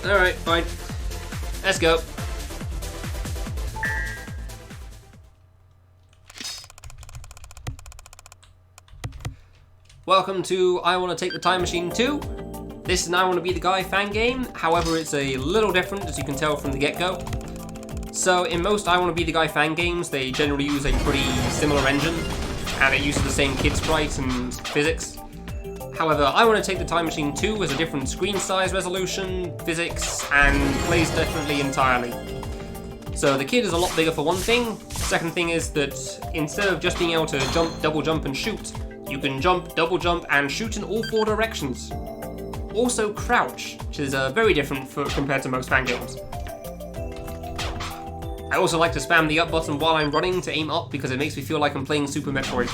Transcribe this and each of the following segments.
Alright, fine. Let's go. Welcome to I Want to Take the Time Machine 2. This is an I Want to Be the Guy fan game, however it's a little different as you can tell from the get-go. So in most I Want to Be the Guy fan games, they generally use a pretty similar engine, and it uses the same kid sprites and physics. However, I Want to Take the Time Machine 2 has a different screen size resolution, physics, and plays differently entirely. So the kid is a lot bigger for one thing. Second thing is that instead of just being able to jump, double jump, and shoot, you can jump, double jump, and shoot in all 4 directions. Also crouch, which is very different compared to most fan games. I also like to spam the up button while I'm running to aim up because it makes me feel like I'm playing Super Metroid.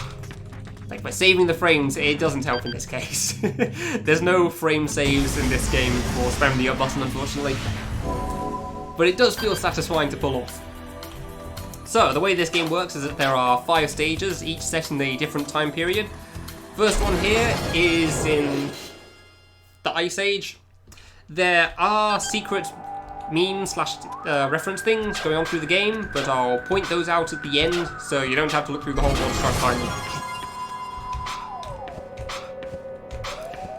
Like by saving the frames, it doesn't help in this case. There's no frame saves in this game for spamming the up button, unfortunately. But it does feel satisfying to pull off. So, the way this game works is that there are 5 stages, each set in a different time period. First one here is in the Ice Age. There are secret meme/reference things going on through the game, but I'll point those out at the end, so you don't have to look through the whole world to try to find them.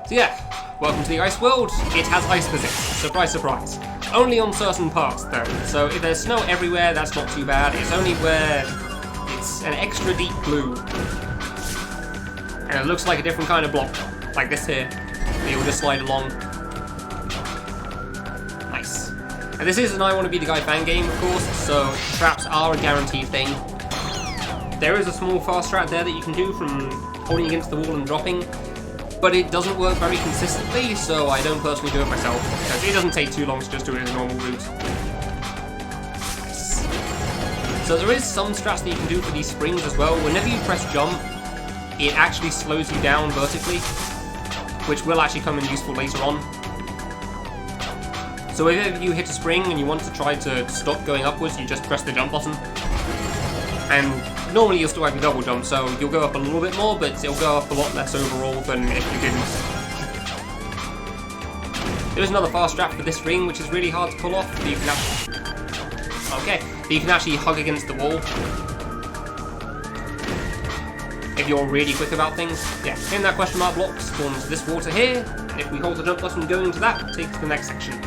So yeah, welcome to the Ice World. It has ice physics. Surprise, surprise. Only on certain parts though, so if there's snow everywhere, that's not too bad. It's only where it's an extra deep blue. And it looks like a different kind of block, like this here. You'll just slide along. Nice. And this is an I Want to Be the Guy fan game, of course, so traps are a guaranteed thing. There is a small fast strat there that you can do from holding against the wall and dropping, but it doesn't work very consistently, so I don't personally do it myself, because it doesn't take too long to just do it as a normal route. Nice. So there is some strats that you can do for these springs as well. Whenever you press jump, it actually slows you down vertically, which will actually come in useful later on. So if you hit a spring and you want to try to stop going upwards, you just press the jump button. And normally you'll still have your double jump, so you'll go up a little bit more, but it'll go up a lot less overall than if you didn't. There's another fast strat for this ring, which is really hard to pull off, but you can actually hug against the wall. If you're really quick about things. Yeah, in that question mark block spawns this water here, and if we hold the jump button going to that, it takes to the next section.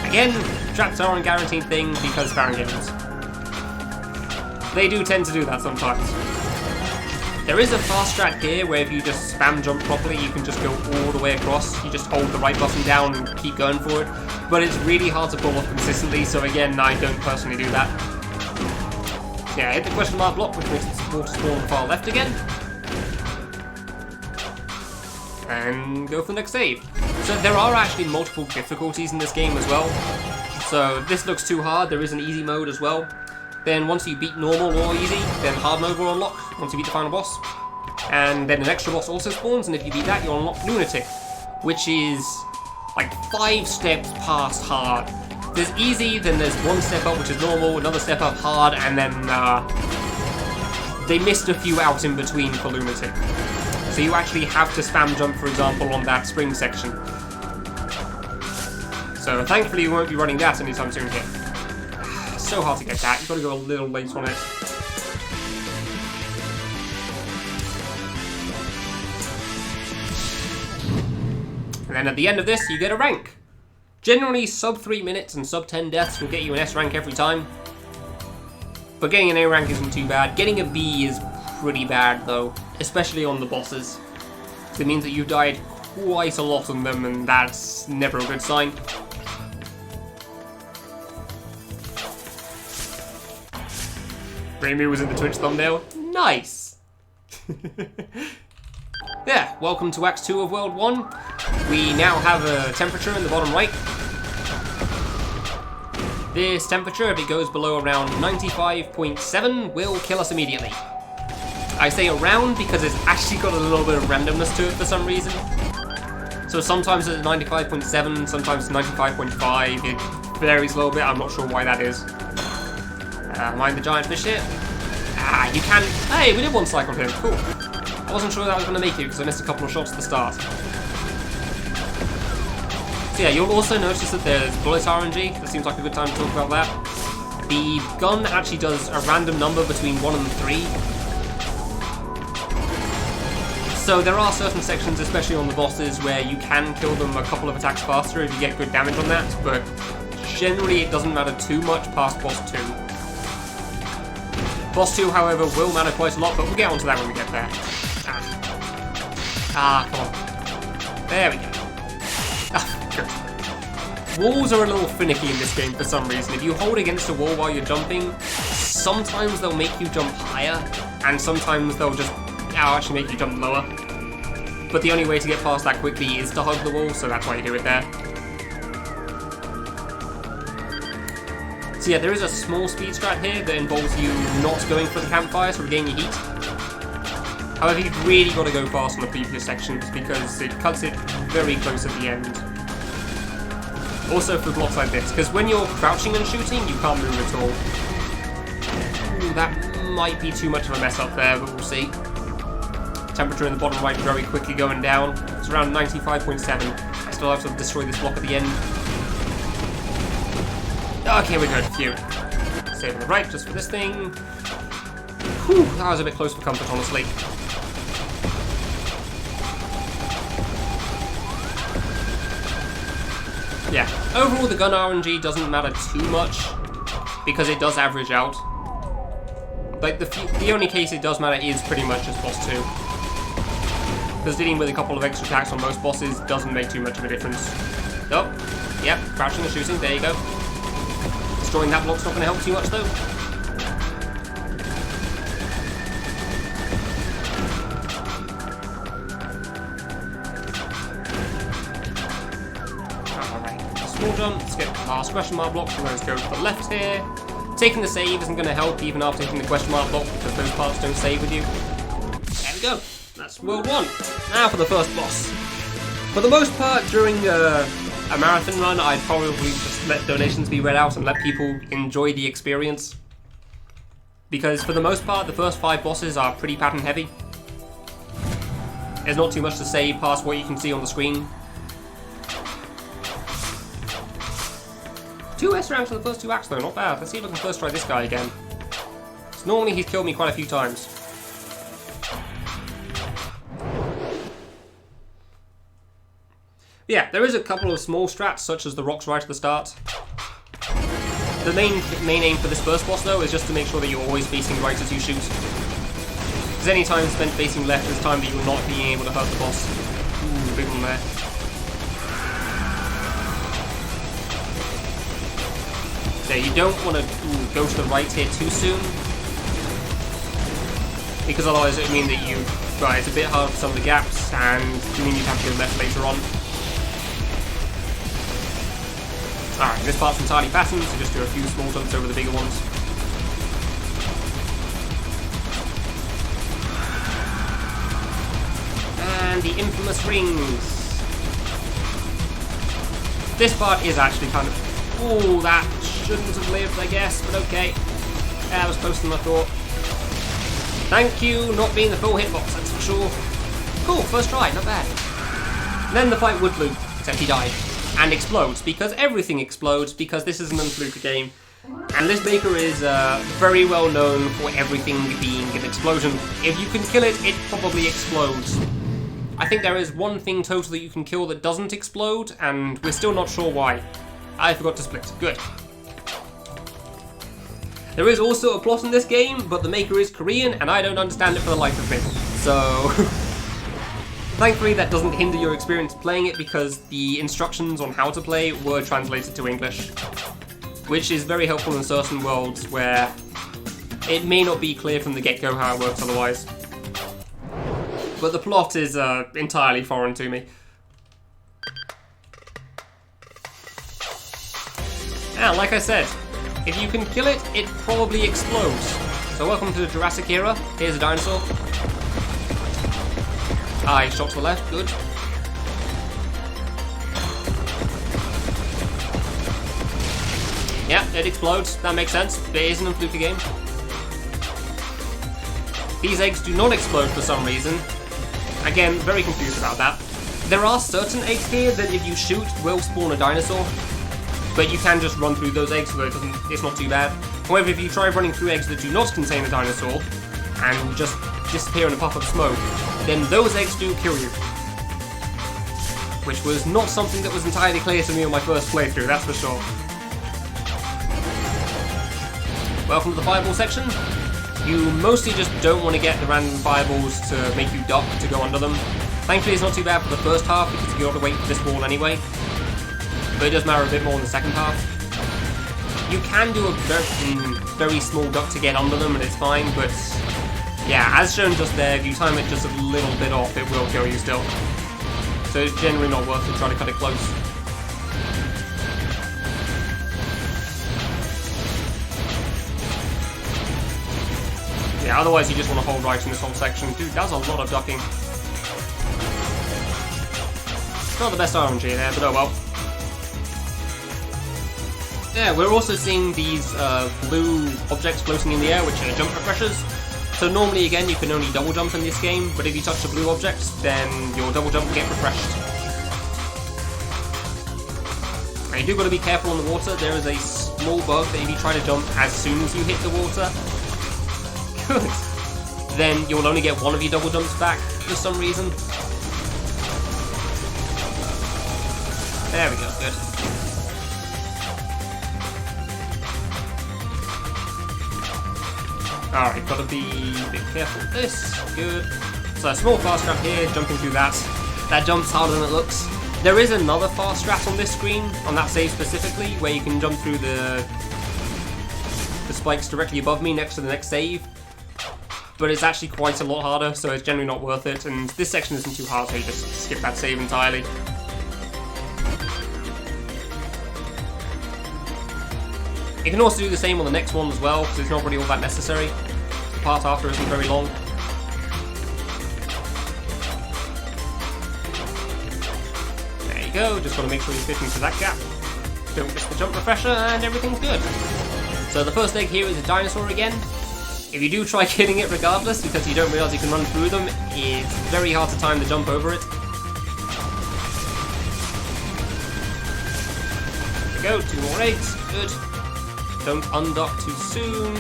Again, traps are a guaranteed thing because fan games. They do tend to do that sometimes. There is a fast strat here where if you just spam jump properly, you can just go all the way across. You just hold the right button down and keep going for it. But it's really hard to pull off consistently, so again, I don't personally do that. Yeah, hit the question mark block, which makes the water spawn far left again. And go for the next save. So there are actually multiple difficulties in this game as well. So if this looks too hard, there is an easy mode as well. Then once you beat normal or easy, then hard mode will unlock once you beat the final boss. And then an extra boss also spawns, and if you beat that, you'll unlock Lunatic, which is like 5 steps past hard. There's easy, then there's 1 step up, which is normal, another step up hard, and then they missed a few out in between for Lunatic. So you actually have to spam jump, for example, on that spring section. So thankfully you won't be running that anytime soon here. So hard to get that, you've got to go a little late on it. And then at the end of this, you get a rank. Generally, sub 3 minutes and sub 10 deaths will get you an S rank every time. But getting an A rank isn't too bad. Getting a B is pretty bad though, especially on the bosses. It means that you've died quite a lot on them, and that's never a good sign. Raimi was in the Twitch thumbnail. Nice! Yeah, welcome to Act 2 of World 1. We now have a temperature in the bottom right. This temperature, if it goes below around 95.7, will kill us immediately. I say around because it's actually got a little bit of randomness to it for some reason. So sometimes it's 95.7, sometimes it's 95.5, it varies a little bit, I'm not sure why that is. Mind the giant fish here. Ah, you can... Hey, we did 1 cycle here, cool. I wasn't sure that was going to make it because I missed a couple of shots at the start. So yeah, you'll also notice that there's bullet RNG. That seems like a good time to talk about that. The gun actually does a random number between 1 and 3. So there are certain sections, especially on the bosses, where you can kill them a couple of attacks faster if you get good damage on that, but generally it doesn't matter too much past boss 2. Boss 2, however, will matter quite a lot, but we'll get onto that when we get there. Come on. There we go. Good. Walls are a little finicky in this game for some reason. If you hold against a wall while you're jumping, sometimes they'll make you jump higher, and sometimes they'll just actually make you jump lower. But the only way to get past that quickly is to hug the wall, so that's why you do it there. So yeah, there is a small speed strat here that involves you not going for the campfire to regain your heat. However, you've really got to go fast on the previous sections because it cuts it very close at the end. Also for blocks like this, because when you're crouching and shooting, you can't move at all. Ooh, that might be too much of a mess up there, but we'll see. Temperature in the bottom right very quickly going down. It's around 95.7. I still have to destroy this block at the end. Okay, we're good. Phew. Save on the right just for this thing. Whew, that was a bit close for comfort, honestly. Yeah, overall the gun RNG doesn't matter too much because it does average out. Like, the only case it does matter is pretty much just boss 2. Because dealing with a couple of extra attacks on most bosses doesn't make too much of a difference. Oh, yep, crouching and shooting, there you go. Destroying that block's not going to help too much though. Alright, small jump, let's get the last question mark block, so let's go to the left here. Taking the save isn't going to help even after taking the question mark block because those parts don't save with you. There we go. That's World 1. Now for the first boss. For the most part, during a marathon run, I'd probably just let donations be read out and let people enjoy the experience. Because for the most part, the first 5 bosses are pretty pattern heavy. There's not too much to say past what you can see on the screen. 2 S ranks in the first 2 acts though, not bad. Let's see if I can first try this guy again. So normally he's killed me quite a few times. Yeah, there is a couple of small strats, such as the rocks right at the start. The main aim for this first boss, though, is just to make sure that you're always facing right as you shoot. Because any time spent facing left is time that you're not being able to hurt the boss. Ooh, big one there. So you don't want to go to the right here too soon. Because otherwise it would mean that it's a bit hard for some of the gaps, and it mean you'd have to go left later on. Alright, this part's entirely patterned, so just do a few small jumps over the bigger ones. And the infamous rings. This part is actually kind of... Ooh, that shouldn't have lived, I guess, but okay. That was closer than I thought. Thank you, not being the full hitbox, that's for sure. Cool, first try, not bad. And then the fight would loop, except he died. And explodes, because everything explodes, because this is an Unfluke game. And this maker is very well known for everything being an explosion. If you can kill it, it probably explodes. I think there is one thing total that you can kill that doesn't explode, and we're still not sure why. I forgot to split. Good. There is also a plot in this game, but the maker is Korean, and I don't understand it for the life of me. So... Thankfully, that doesn't hinder your experience playing it because the instructions on how to play were translated to English, which is very helpful in certain worlds where it may not be clear from the get-go how it works otherwise. But the plot is entirely foreign to me. And like I said, if you can kill it, it probably explodes. So welcome to the Jurassic era. Here's a dinosaur. Ah, shot to the left, good. Yeah, it explodes, that makes sense. It is an Unfluke game. These eggs do not explode for some reason. Again, very confused about that. There are certain eggs here that if you shoot will spawn a dinosaur, but you can just run through those eggs, so it's not too bad. However, if you try running through eggs that do not contain a dinosaur and just disappear in a puff of smoke, then those eggs do kill you. Which was not something that was entirely clear to me on my first playthrough, that's for sure. Welcome to the fireball section. You mostly just don't want to get the random fireballs to make you duck to go under them. Thankfully it's not too bad for the first half because you got to wait for this ball anyway. But it does matter a bit more in the second half. You can do a very small duck to get under them and it's fine, but yeah, as shown just there, if you time it just a little bit off, it will kill you still. So it's generally not worth it trying to cut it close. Yeah, otherwise you just want to hold right in this whole section. Dude, that was a lot of ducking. Not the best RNG there, but oh well. Yeah, we're also seeing these blue objects floating in the air, which are jump refreshers. So normally, again, you can only double jump in this game, but if you touch the blue objects, then your double jump will get refreshed. Now, you do got to be careful on the water. There is a small bug that if you try to jump as soon as you hit the water, good, then you'll only get one of your double jumps back for some reason. There we go, good. Alright, gotta be a bit careful with this. Good. So a small fast trap here, jumping through that. That jumps harder than it looks. There is another fast trap on this screen, on that save specifically, where you can jump through the spikes directly above me next to the next save. But it's actually quite a lot harder, so it's generally not worth it. And this section isn't too hard, so you just skip that save entirely. You can also do the same on the next one as well, because it's not really all that necessary. The part after isn't very long. There you go, just got to make sure you fit into that gap. Don't miss the jump refresher, and everything's good. So the first egg here is a dinosaur again. If you do try killing it regardless, because you don't realise you can run through them, it's very hard to time the jump over it. There we go, 2 more eggs, good. Don't undock too soon.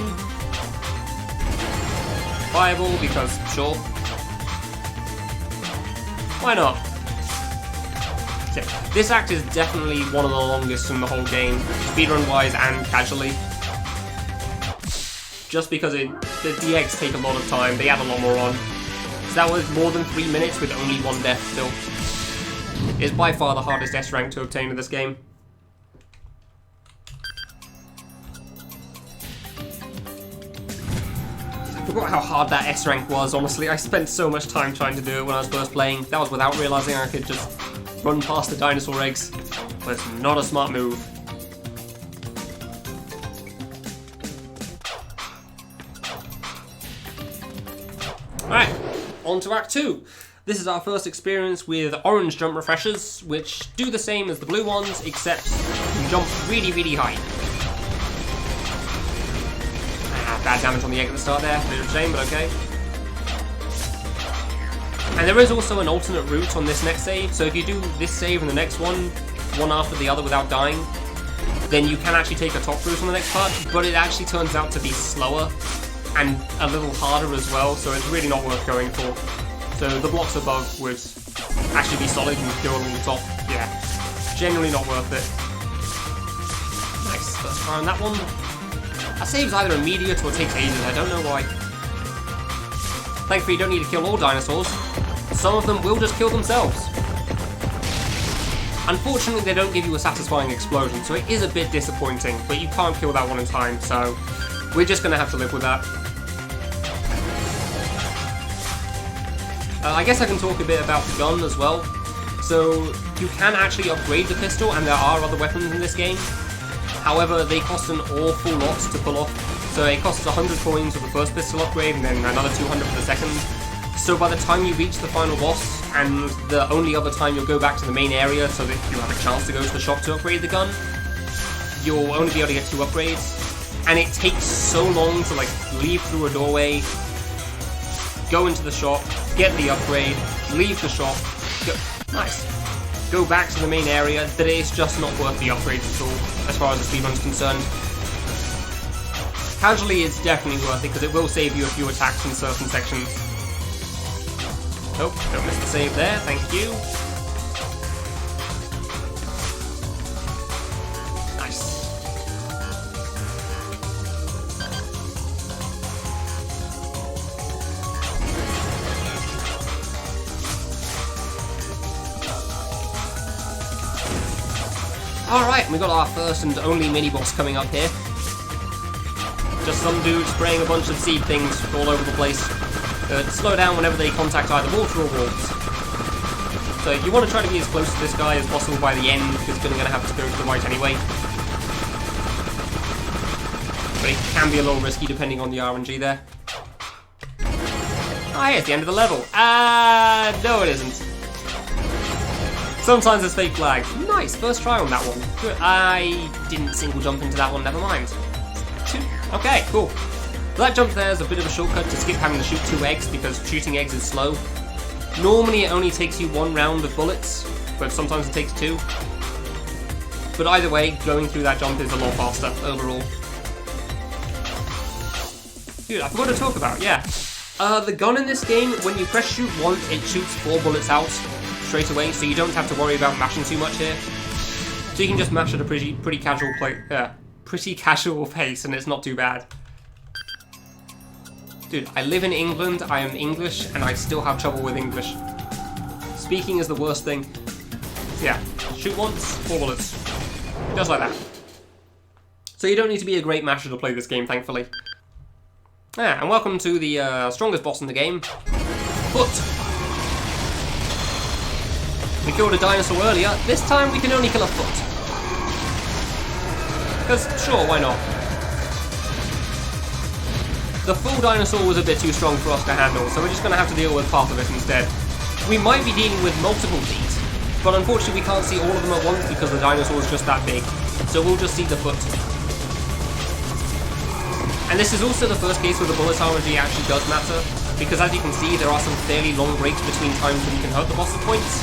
Fireball, because sure. Why not? So, this act is definitely one of the longest in the whole game, speedrun wise and casually. Just because the eggs take a lot of time, they add a lot more on. So that was more than 3 minutes with only 1 death still. It's by far the hardest S rank to obtain in this game. I forgot how hard that S rank was, honestly. I spent so much time trying to do it when I was first playing. That was without realising I could just run past the dinosaur eggs. But it's not a smart move. Alright, on to Act 2. This is our first experience with orange jump refreshers, which do the same as the blue ones, except you jump really, really high. Bad damage on the egg at the start there, bit of a shame, but okay. And there is also an alternate route on this next save, so if you do this save and the next one after the other without dying, then you can actually take a top route on the next part, but it actually turns out to be slower and a little harder as well, so it's really not worth going for. So the blocks above would actually be solid and go along the top. Yeah, generally not worth it. Nice, first try on that one. That save's either immediate or takes ages, I don't know why. Thankfully you don't need to kill all dinosaurs. Some of them will just kill themselves. Unfortunately they don't give you a satisfying explosion, so it is a bit disappointing, but you can't kill that one in time, so we're just going to have to live with that. I guess I can talk a bit about the gun as well. So you can actually upgrade the pistol, and there are other weapons in this game. However, they cost an awful lot to pull off. So it costs 100 coins for the first pistol upgrade, and then another 200 for the second. So by the time you reach the final boss, and the only other time you'll go back to the main area so that you have a chance to go to the shop to upgrade the gun, you'll only be able to get 2 upgrades. And it takes so long to leave through a doorway, go into the shop, get the upgrade, leave the shop, Nice. Go back to the main area. That is just not worth the upgrades at all, as far as the speedrun's concerned. Casually, it's definitely worth it, because it will save you a few attacks in certain sections. Oh, don't miss the save there, thank you. Nice. Alright, we got our first and only mini-boss coming up here. Just some dude spraying a bunch of seed things all over the place. Slow down whenever they contact either water or walls. So you want to try to be as close to this guy as possible by the end, because you're going to have to go to the right anyway. But it can be a little risky depending on the RNG there. Ah, here's the end of the level. No it isn't. Sometimes there's fake flags. Nice, first try on that one. Good. I didn't single jump into that one, never mind. Okay, cool. That jump there is a bit of a shortcut to skip having to shoot 2 eggs, because shooting eggs is slow. Normally it only takes you 1 round of bullets, but sometimes it takes 2. But either way, going through that jump is a lot faster overall. Dude, I forgot to talk about, yeah. The gun in this game, when you press shoot once, it shoots 4 bullets out straight away, so you don't have to worry about mashing too much here. So you can just mash at a pretty casual pace, and it's not too bad. Dude, I live in England, I am English, and I still have trouble with English. Speaking is the worst thing. So yeah, shoot once, 4 bullets. Just like that. So you don't need to be a great masher to play this game, thankfully. Yeah, and welcome to the strongest boss in the game, Foot. We killed a dinosaur earlier, this time we can only kill a foot. Because, sure, why not? The full dinosaur was a bit too strong for us to handle, so we're just going to have to deal with part of it instead. We might be dealing with multiple feet, but unfortunately we can't see all of them at once because the dinosaur is just that big. So we'll just see the foot. And this is also the first case where the bullet RNG actually does matter, because as you can see there are some fairly long breaks between times when you can hurt the boss at points.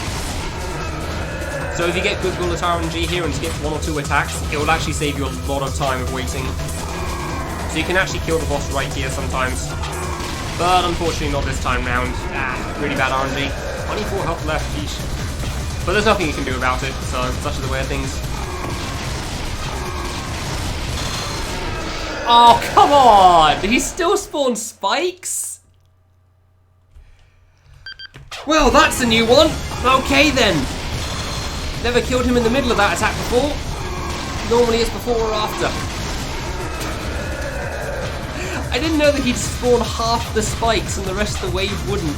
So if you get good bullet RNG here and skip 1 or 2 attacks, it will actually save you a lot of time of waiting. So you can actually kill the boss right here sometimes. But unfortunately not this time round. Really bad RNG. 24 health left, yeesh. But there's nothing you can do about it, so such are the way of things. Oh, come on! He still spawns spikes? Well, that's a new one. Okay then. Never killed him in the middle of that attack before. Normally it's before or after. I didn't know that he'd spawn half the spikes and the rest of the wave wouldn't.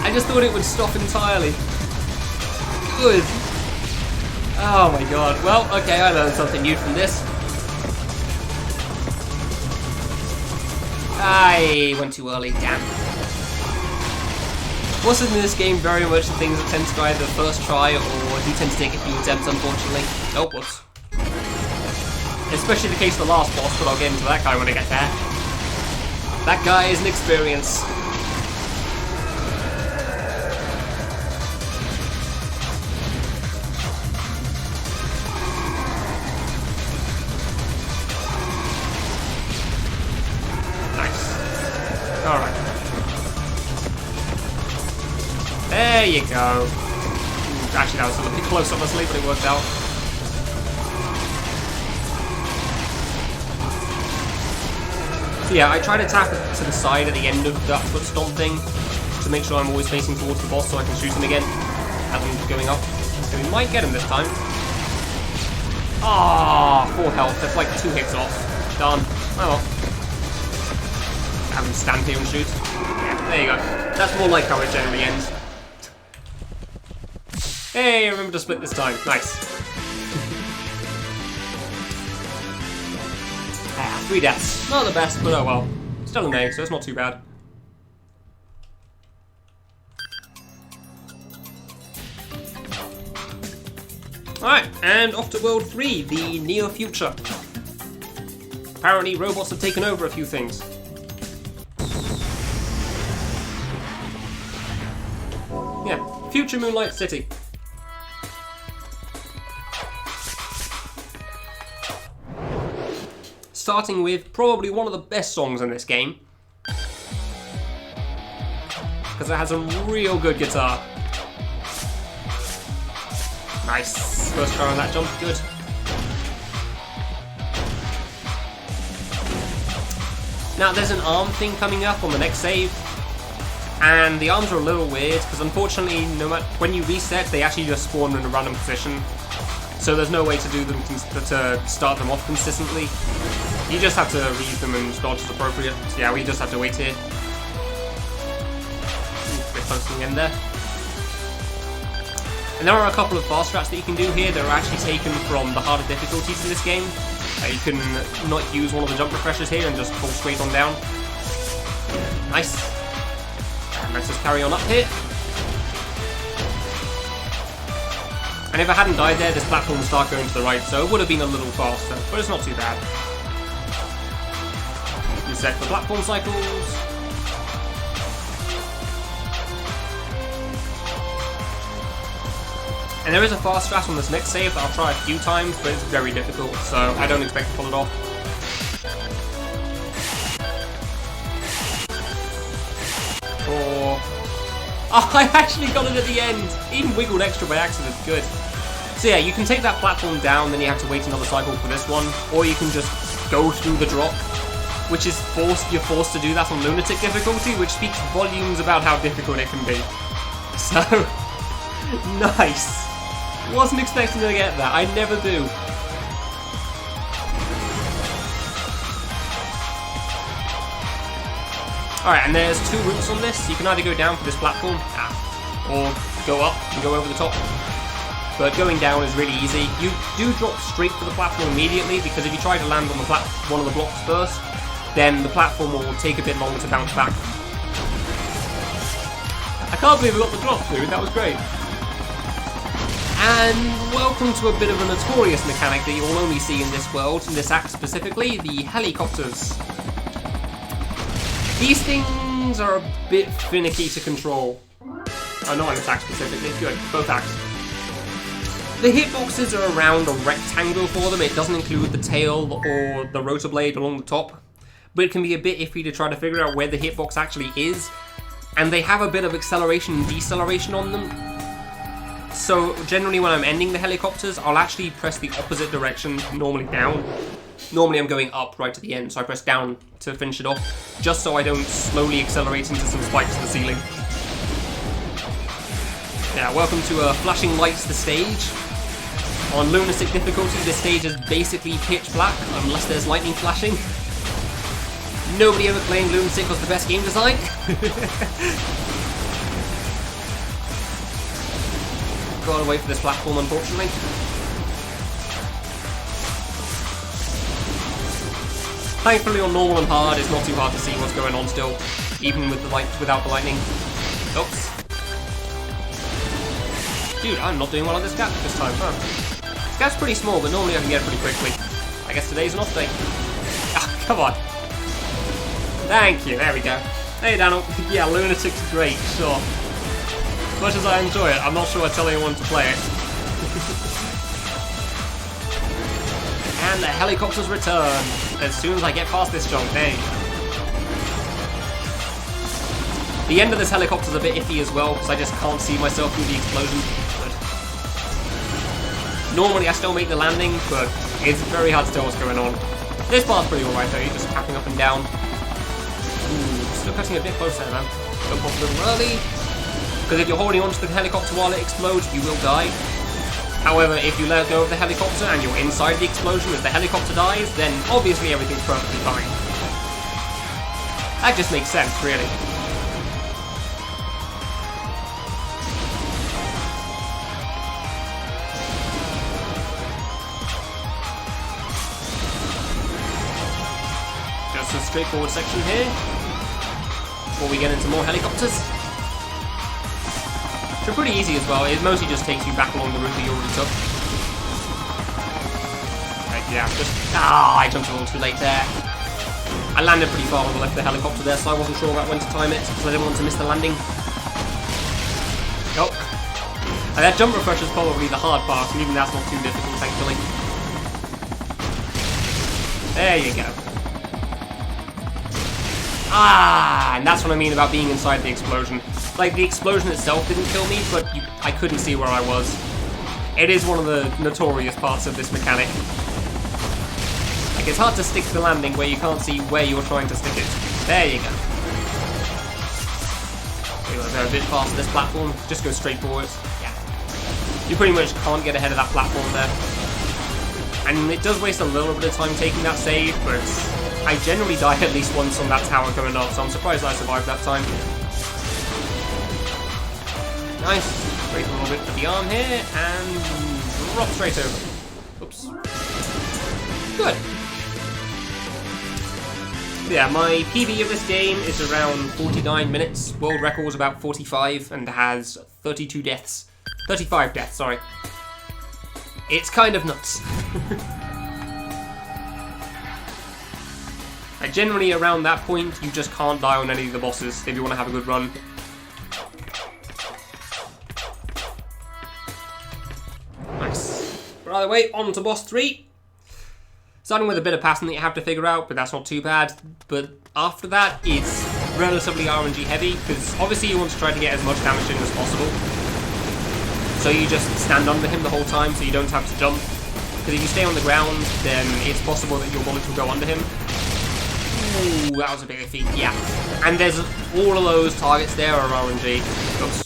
I just thought it would stop entirely. Good. Oh my god. Well, okay, I learned something new from this. I went too early, damn. Bosses in this game very much the things that tend to die the first try, or do tend to take a few attempts, unfortunately. Oh, whoops. Especially the case of the last boss, but I'll get into that guy when I get there. That guy is an experience. Nice. Alright. There you go. Ooh, actually, that was a little bit close, honestly, but it worked out. So yeah, I try to tap it to the side at the end of that foot stomp thing to make sure I'm always facing towards the boss so I can shoot him again as I'm going up. So we might get him this time. Ah, 4 health. That's like 2 hits off. Done. Oh well. Have him stand here and shoot. Yeah, there you go. That's more like how it generally ends. Hey, I remember to split this time. Nice. 3 deaths. Not the best, but oh well. Still an A, so it's not too bad. Alright, and off to World 3, the near future. Apparently robots have taken over a few things. Yeah, Future Moonlight City. Starting with probably one of the best songs in this game. Because it has a real good guitar. Nice. First try on that jump, good. Now there's an arm thing coming up on the next save. And the arms are a little weird, because unfortunately, no matter when you reset, they actually just spawn in a random position. So there's no way to do them to start them off consistently. You just have to read them and dodge as appropriate. So yeah, we just have to wait here. Bit close to the end there. And there are a couple of fast strats that you can do here that are actually taken from the harder difficulties in this game. You can not use one of the jump refreshers here and just pull straight on down. Nice. And let's just carry on up here. And if I hadn't died there, this platform would start going to the right, so it would have been a little faster, but it's not too bad. Reset the platform cycles. And there is a fast strat on this next save that I'll try a few times, but it's very difficult, so I don't expect to pull it off. Oh, I actually got it at the end! Even wiggled extra by accident, good. So yeah, you can take that platform down, then you have to wait another cycle for this one, or you can just go through the drop, which is you're forced to do that on Lunatic difficulty, which speaks volumes about how difficult it can be. So, nice! Wasn't expecting to get that, I never do. Alright, and there's two routes on this. You can either go down for this platform, or go up and go over the top. But going down is really easy. You do drop straight for the platform immediately, because if you try to land on the one of the blocks first, then the platform will take a bit longer to bounce back. I can't believe I got the drop, dude. That was great. And welcome to a bit of a notorious mechanic that you will only see in this world, in this act specifically, the helicopters. These things are a bit finicky to control. Oh, not in this act specifically, good, both acts. The hitboxes are around a rectangle for them, it doesn't include the tail or the rotor blade along the top. But it can be a bit iffy to try to figure out where the hitbox actually is. And they have a bit of acceleration and deceleration on them. So generally when I'm ending the helicopters, I'll actually press the opposite direction, normally down. Normally I'm going up right to the end, so I press down to finish it off, just so I don't slowly accelerate into some spikes to the ceiling. Yeah, welcome to Flashing Lights the stage. On Lunatic difficulty, this stage is basically pitch black, unless there's lightning flashing. Nobody ever claimed Lunatic was the best game design. Gotta wait for this platform, unfortunately. Thankfully on normal and hard, it's not too hard to see what's going on still, even with the without the lightning. Oops. Dude, I'm not doing well on this gap this time, huh? This gap's pretty small, but normally I can get it pretty quickly. I guess today's an off day. Ah, come on. Thank you, there we go. Hey Daniel, yeah, Lunatic's great, sure. As much as I enjoy it, I'm not sure I tell anyone to play it. And the helicopters return as soon as I get past this jump, hey. The end of this helicopter's a bit iffy as well, because I just can't see myself through the explosion. But normally I still make the landing, but it's very hard to tell what's going on. This part's pretty alright though, you're just tapping up and down. Ooh, still cutting a bit closer, man. Jump off a little early, because if you're holding onto the helicopter while it explodes, you will die. However, if you let go of the helicopter and you're inside the explosion as the helicopter dies, then obviously everything's perfectly fine. That just makes sense, really. Just a straightforward section here, before we get into more helicopters. They're pretty easy as well, it mostly just takes you back along the route that you already took. Right, yeah, I jumped a little too late there. I landed pretty far on the left of the helicopter there, so I wasn't sure about when to time it, because I didn't want to miss the landing. Oh, And that jump refresh is probably the hard part, and even that's not too difficult, thankfully. There you go. Ah, and that's what I mean about being inside the explosion. Like, the explosion itself didn't kill me, but I couldn't see where I was. It is one of the notorious parts of this mechanic. Like, it's hard to stick the landing where you can't see where you're trying to stick it. There you go. You want to go a bit past this platform, just go straight forward. Yeah. You pretty much can't get ahead of that platform there. And it does waste a little bit of time taking that save, but I generally die at least once on that tower going up, so I'm surprised I survived that time. Nice. Wait a little bit for the arm here, and drop straight over. Oops. Good. Yeah, my PB of this game is around 49 minutes. World record was about 45 and has 32 deaths. 35 deaths, sorry. It's kind of nuts. Generally around that point, you just can't die on any of the bosses if you want to have a good run. Nice. But either way, on to boss 3. Starting with a bit of passing that you have to figure out, but that's not too bad. But after that, it's relatively RNG heavy, because obviously you want to try to get as much damage in as possible. So you just stand under him the whole time, so you don't have to jump. Because if you stay on the ground, then it's possible that your bullet will go under him. Ooh, that was a bit iffy, yeah. And there's all of those targets there are RNG. Oops.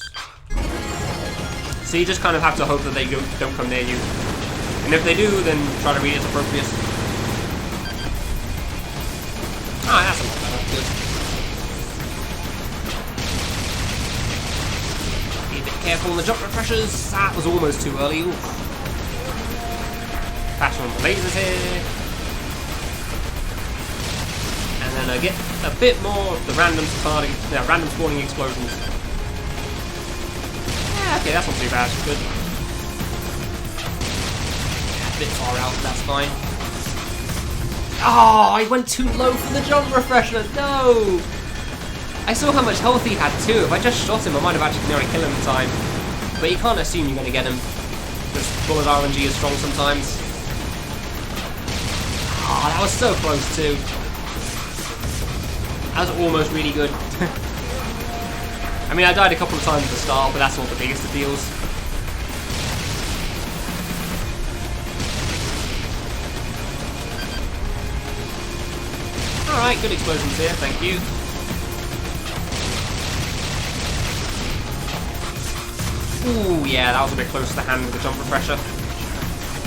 So you just kind of have to hope that they don't come near you. And if they do, then try to read it appropriate. Ah, that's a lot better. Good. Be a bit careful on the jump refreshers. That was almost too early. Oof. Bash on the lasers here. And then I get a bit more of the random spawning explosions. Yeah, okay, that's not too bad. Good. Yeah, a bit far out, but that's fine. Oh, I went too low for the jump refresher. No! I saw how much health he had too. If I just shot him, I might have actually nearly killed him in time. But you can't assume you're going to get him. Because bullet RNG is strong sometimes. Oh, that was so close too. That was almost really good. I mean, I died a couple of times at the start, but that's not the biggest of deals. Alright, good explosions here, thank you. Ooh, yeah, that was a bit close to the hand with the jump refresher.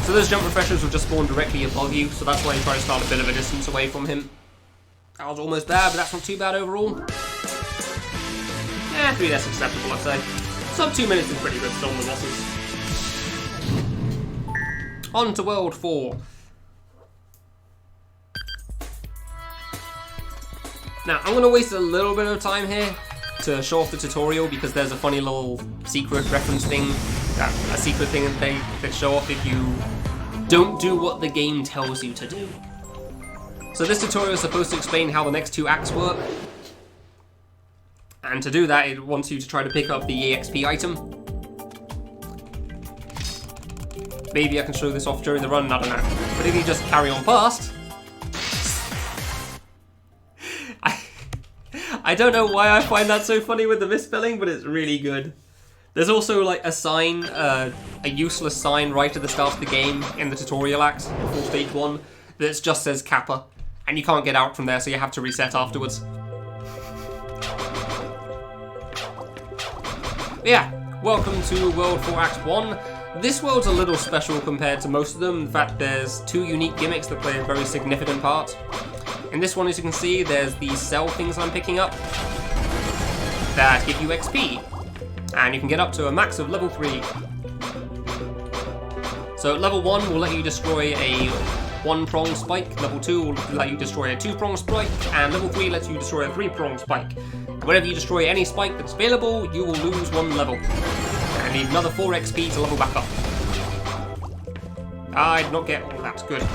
So those jump refreshers will just spawn directly above you, so that's why you try to start a bit of a distance away from him. That was almost bad, but that's not too bad overall. Yeah, 3 that's acceptable, I'd say. Sub 2 minutes is pretty good still on the bosses. On to World 4. Now, I'm going to waste a little bit of time here to show off the tutorial because there's a funny little secret reference thing, a secret thing that they show off if you don't do what the game tells you to do. So this tutorial is supposed to explain how the next 2 acts work. And to do that, it wants you to try to pick up the EXP item. Maybe I can show this off during the run, I don't know. But if you just carry on past... I don't know why I find that so funny with the misspelling, but it's really good. There's also like a sign, a useless sign right at the start of the game in the tutorial act, before stage 1, that just says Kappa. And you can't get out from there, so you have to reset afterwards. Yeah, welcome to World 4 Act 1. This world's a little special compared to most of them. In fact, there's 2 unique gimmicks that play a very significant part. In this one, as you can see, there's these cell things I'm picking up that give you XP. And you can get up to a max of level 3. So level 1 will let you destroy a 1-prong spike, level 2 will let you destroy a 2-prong spike, and level 3 lets you destroy a 3-prong spike. Whenever you destroy any spike that's available, you will lose 1 level. And need another 4 XP to level back up. I did not get all that, good.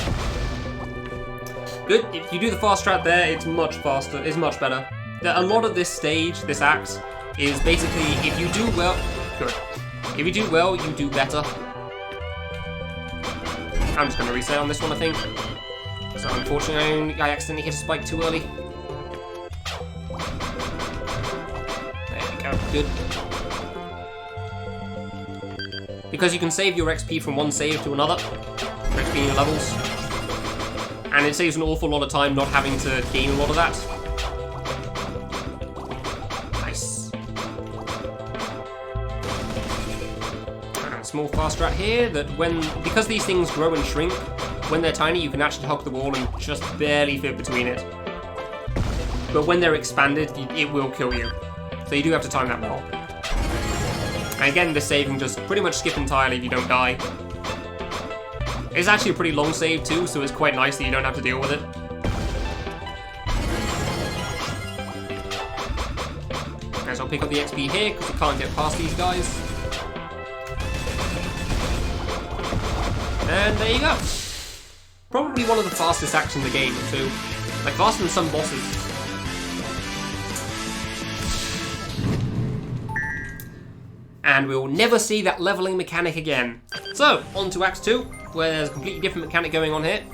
Good, if you do the fast strat there, it's much faster, it's much better. A lot of this stage, this act, is basically, if you do well, good. If you do well, you do better. I'm just going to reset on this one, I think. So unfortunately, I accidentally hit a spike too early. There we go, good. Because you can save your XP from one save to another, your XP in your levels. And it saves an awful lot of time not having to gain a lot of that. Nice. And a small fast strat here that because these things grow and shrink, when they're tiny you can actually hug the wall and just barely fit between it. But when they're expanded, it will kill you. So you do have to time that well. And again, this save can just pretty much skip entirely if you don't die. It's actually a pretty long save too, so it's quite nice that you don't have to deal with it. Okay, so I'll pick up the XP here, because you can't get past these guys. And there you go. Probably one of the fastest acts in the game too. Like faster than some bosses. And we'll never see that leveling mechanic again. So, on to Act 2, where there's a completely different mechanic going on here.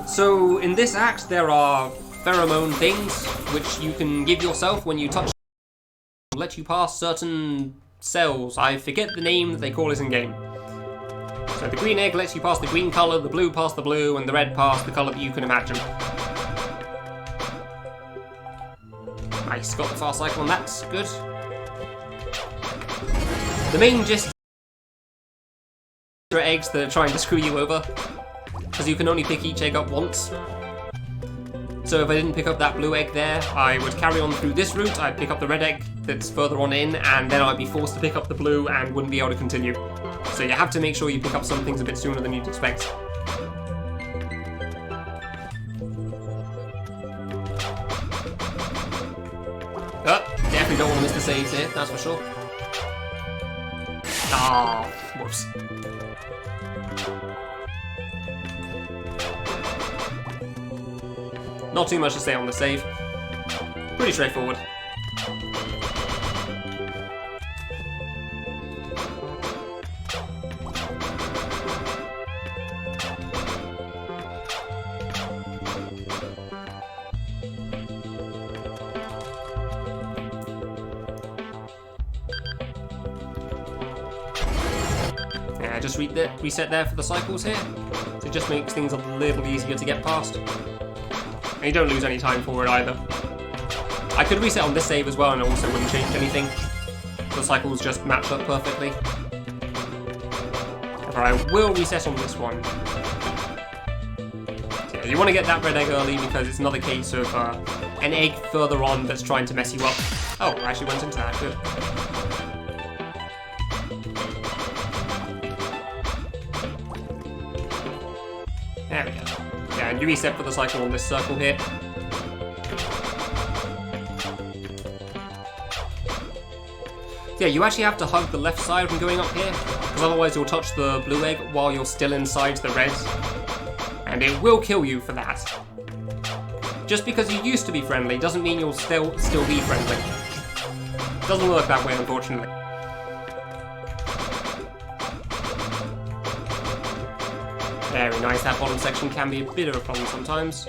So, in this act, there are pheromone things, which you can give yourself when you touch them, let you pass certain cells. I forget the name that they call it in game. So the green egg lets you pass the green colour, the blue past the blue, and the red past the colour that you can imagine. Nice, got the fast cycle on that, good. The main gist are eggs that are trying to screw you over, because you can only pick each egg up once. So if I didn't pick up that blue egg there, I would carry on through this route, I'd pick up the red egg that's further on in, and then I'd be forced to pick up the blue and wouldn't be able to continue. So you have to make sure you pick up some things a bit sooner than you'd expect. Definitely don't want to miss the saves here, that's for sure. Ah, whoops. Not too much to say on the save. Pretty straightforward. Yeah, just reset there for the cycles here. So it just makes things a little easier to get past. And you don't lose any time for it either. I could reset on this save as well and it also wouldn't change anything. The cycles just match up perfectly. But I will reset on this one. So yeah, you want to get that red egg early because it's another case of an egg further on that's trying to mess you up. Oh, I actually went into that, good. There we go. Yeah, and you reset for the cycle on this circle here. Yeah, you actually have to hug the left side when going up here, because otherwise you'll touch the blue egg while you're still inside the red, and it will kill you for that. Just because you used to be friendly doesn't mean you'll still be friendly. Doesn't work that way, unfortunately. Very nice, that bottom section can be a bit of a problem sometimes.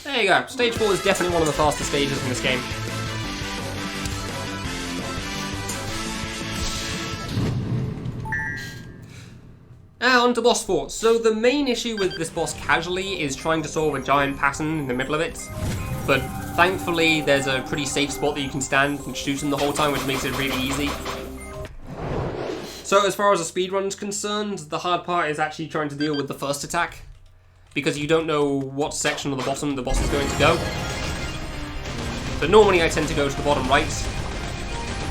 There you go, stage 4 is definitely one of the fastest stages in this game. On to boss 4. So the main issue with this boss casually is trying to solve a giant pattern in the middle of it. But thankfully there's a pretty safe spot that you can stand and shoot in the whole time, which makes it really easy. So as far as a speedrun's concerned, the hard part is actually trying to deal with the first attack, because you don't know what section of the bottom the boss is going to go. But normally I tend to go to the bottom right,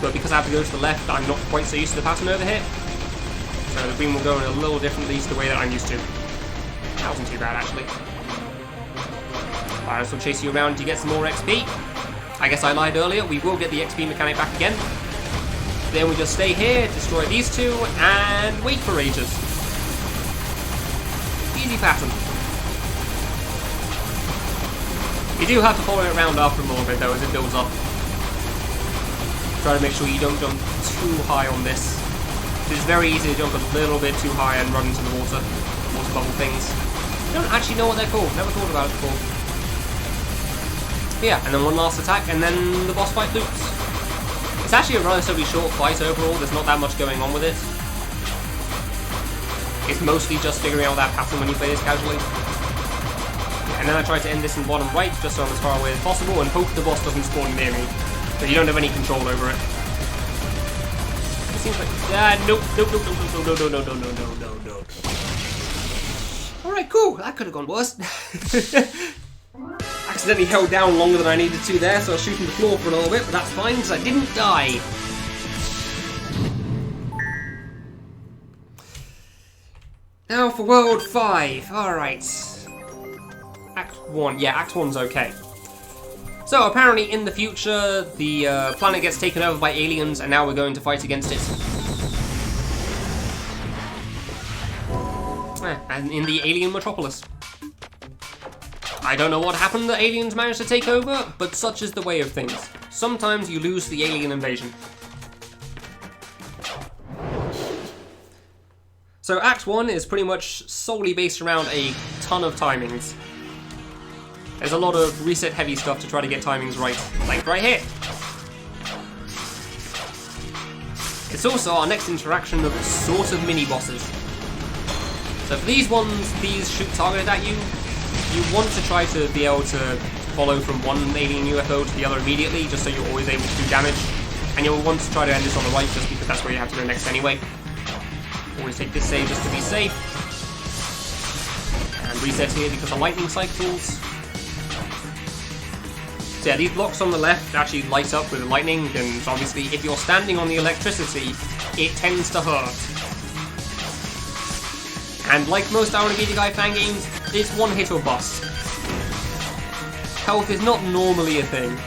but because I have to go to the left, I'm not quite so used to the pattern over here. So the beam will go in a little differently to the way that I'm used to. That wasn't too bad, actually. Virus will chase you around to get some more XP. I guess I lied earlier, we will get the XP mechanic back again. Then we just stay here, destroy these two, and wait for ages. Easy pattern. You do have to follow it around after a little bit though as it builds up. Try to make sure you don't jump too high on this. It's very easy to jump a little bit too high and run into the water bubble things. I don't actually know what they're called, never thought about it before. But yeah, and then one last attack and then the boss fight loops. It's actually a relatively short fight overall, there's not that much going on with it. It's mostly just figuring out that pattern when you play this casually. And then I try to end this in bottom right, just so I'm as far away as possible, and hope the boss doesn't spawn near me. So you don't have any control over it. It seems like... nope. Alright, cool. That could have gone worse. Accidentally held down longer than I needed to there, so I was shooting the floor for a little bit, but that's fine, because I didn't die. Now for World 5. Alright. Act 1. Yeah, Act 1's okay. So, apparently in the future, the planet gets taken over by aliens, and now we're going to fight against it. And in the alien metropolis. I don't know what happened that aliens managed to take over, but such is the way of things. Sometimes you lose the alien invasion. So Act 1 is pretty much solely based around a ton of timings. There's a lot of reset heavy stuff to try to get timings right, like right here. It's also our next interaction of sort of mini-bosses. So for these ones, these shoot targeted at you, you want to try to be able to follow from one alien UFO to the other immediately, just so you're always able to do damage. And you'll want to try to end this on the right, just because that's where you have to go next anyway. Always take this save just to be safe. And reset here because of lightning cycles. So yeah, these blocks on the left actually light up with lightning, and obviously if you're standing on the electricity, it tends to hurt. And like most I Wanna Be the Guy fan games, it's one hit or bust. Health is not normally a thing.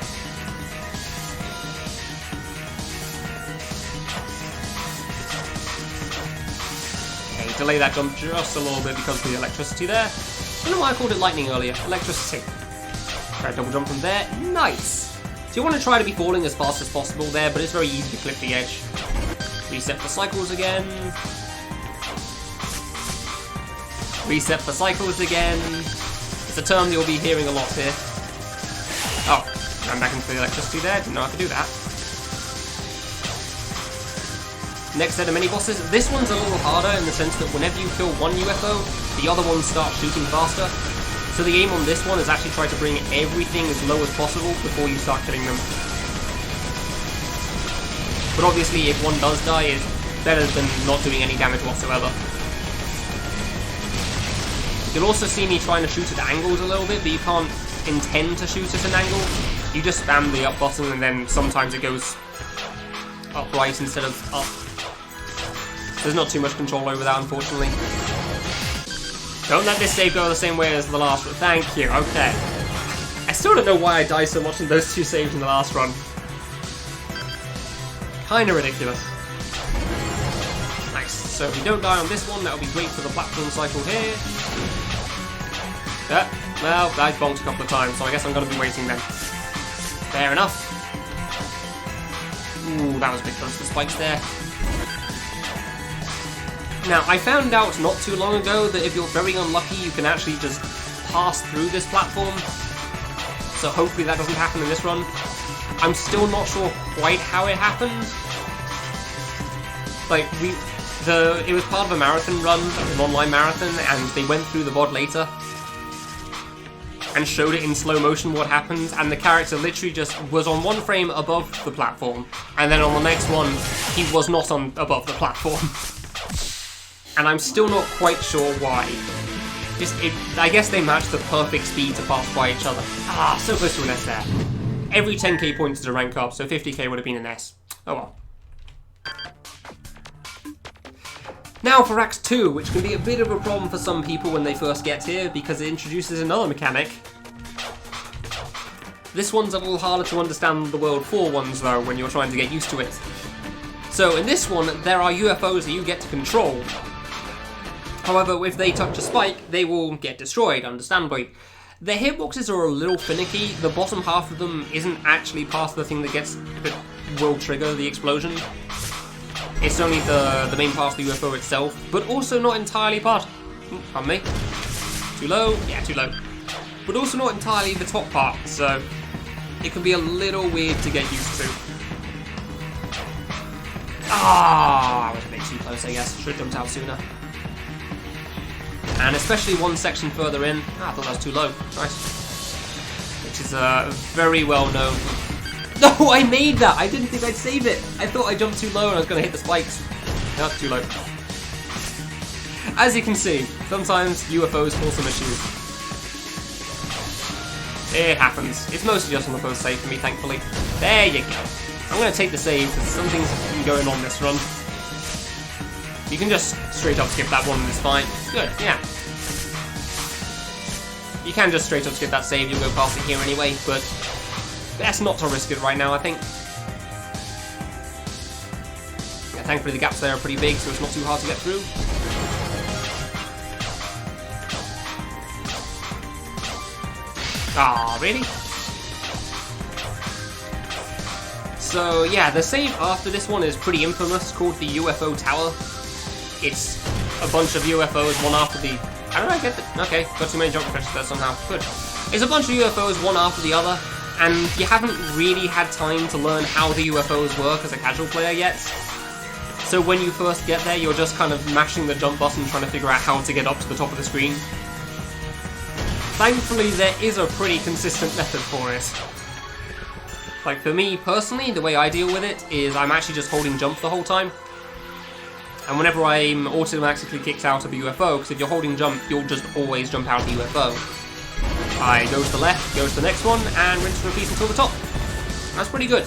Okay, delay that jump just a little bit because of the electricity there. I don't know why I called it lightning earlier. Electricity. Try to double jump from there. Nice! So you want to try to be falling as fast as possible there, but it's very easy to clip the edge. Reset for cycles again. Reset for cycles again. It's a term you'll be hearing a lot here. Oh, ran back into the electricity there. Didn't know I could do that. Next set of mini-bosses. This one's a little harder in the sense that whenever you kill one UFO, the other ones start shooting faster. So the aim on this one is actually try to bring everything as low as possible before you start killing them. But obviously if one does die, it's better than not doing any damage whatsoever. You'll also see me trying to shoot at angles a little bit, but you can't intend to shoot at an angle. You just spam the up button and then sometimes it goes upright instead of up. There's not too much control over that, unfortunately. Don't let this save go the same way as the last one. Thank you, okay. I still don't know why I died so much in those two saves in the last run. Kinda ridiculous. Nice. So if we don't die on this one, that'll be great for the platform cycle here. Well, I bonked a couple of times, so I guess I'm gonna be waiting then. Fair enough. Ooh, that was a bit close to the spikes there. Now, I found out not too long ago that if you're very unlucky, you can actually just pass through this platform. So hopefully that doesn't happen in this run. I'm still not sure quite how it happened. Like, it was part of a marathon run, an online marathon, and they went through the VOD later and showed it in slow motion what happened, and the character literally just was on one frame above the platform, and then on the next one, he was not above the platform. And I'm still not quite sure why. I guess they matched the perfect speed to pass by each other. Ah, so close to an S there. Every 10k points is a rank up, so 50k would have been an S. Oh well. Now for Act 2, which can be a bit of a problem for some people when they first get here, because it introduces another mechanic. This one's a little harder to understand than the World 4 ones though, when you're trying to get used to it. So in this one, there are UFOs that you get to control. However, if they touch a spike, they will get destroyed, understandably. The hitboxes are a little finicky. The bottom half of them isn't actually part of the thing that will trigger the explosion. It's only the main part of the UFO itself, but also not entirely part. Pardon me. Too low? Yeah, too low. But also not entirely the top part, so it can be a little weird to get used to. Ah, I was a bit too close, I guess. Should have jumped out sooner. And especially one section further in. Ah, I thought that was too low. Nice. Which is very well known. No, I made that! I didn't think I'd save it! I thought I jumped too low and I was going to hit the spikes. No, too low. As you can see, sometimes UFOs cause some issues. It happens. It's mostly just on the post save for me, thankfully. There you go. I'm going to take the save because something's been going on this run. You can just straight up skip that one and it's fine. Good, yeah. You can just straight up skip that save, you'll go past it here anyway, but best not to risk it right now, I think. Yeah, thankfully the gaps there are pretty big, so it's not too hard to get through. Ah, really? So yeah, the save after this one is pretty infamous, called the UFO Tower. It's a bunch of UFOs, one after the... How did I get the... Okay, got too many jump crashes there somehow. Good. It's a bunch of UFOs, one after the other, and you haven't really had time to learn how the UFOs work as a casual player yet. So when you first get there, you're just kind of mashing the jump button, trying to figure out how to get up to the top of the screen. Thankfully, there is a pretty consistent method for it. Like, for me, personally, the way I deal with it is I'm actually just holding jump the whole time. And whenever I'm automatically kicked out of a UFO, because if you're holding jump, you'll just always jump out of the UFO. I go to the left, go to the next one, and rinse and repeat until the top. That's pretty good.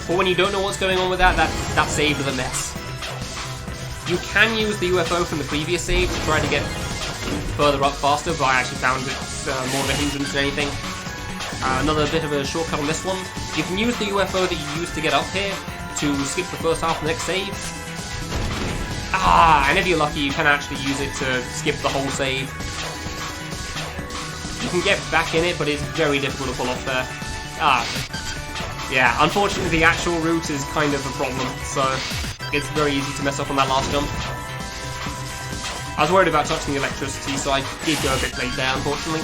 But when you don't know what's going on with that save is a mess. You can use the UFO from the previous save to try to get further up faster, but I actually found it more of a hindrance than anything. Another bit of a shortcut on this one. You can use the UFO that you used to get up here to skip the first half of the next save. And if you're lucky, you can actually use it to skip the whole save. You can get back in it, but it's very difficult to pull off there. Yeah, unfortunately the actual route is kind of a problem, so it's very easy to mess up on that last jump. I was worried about touching the electricity, so I did go a bit late there, unfortunately.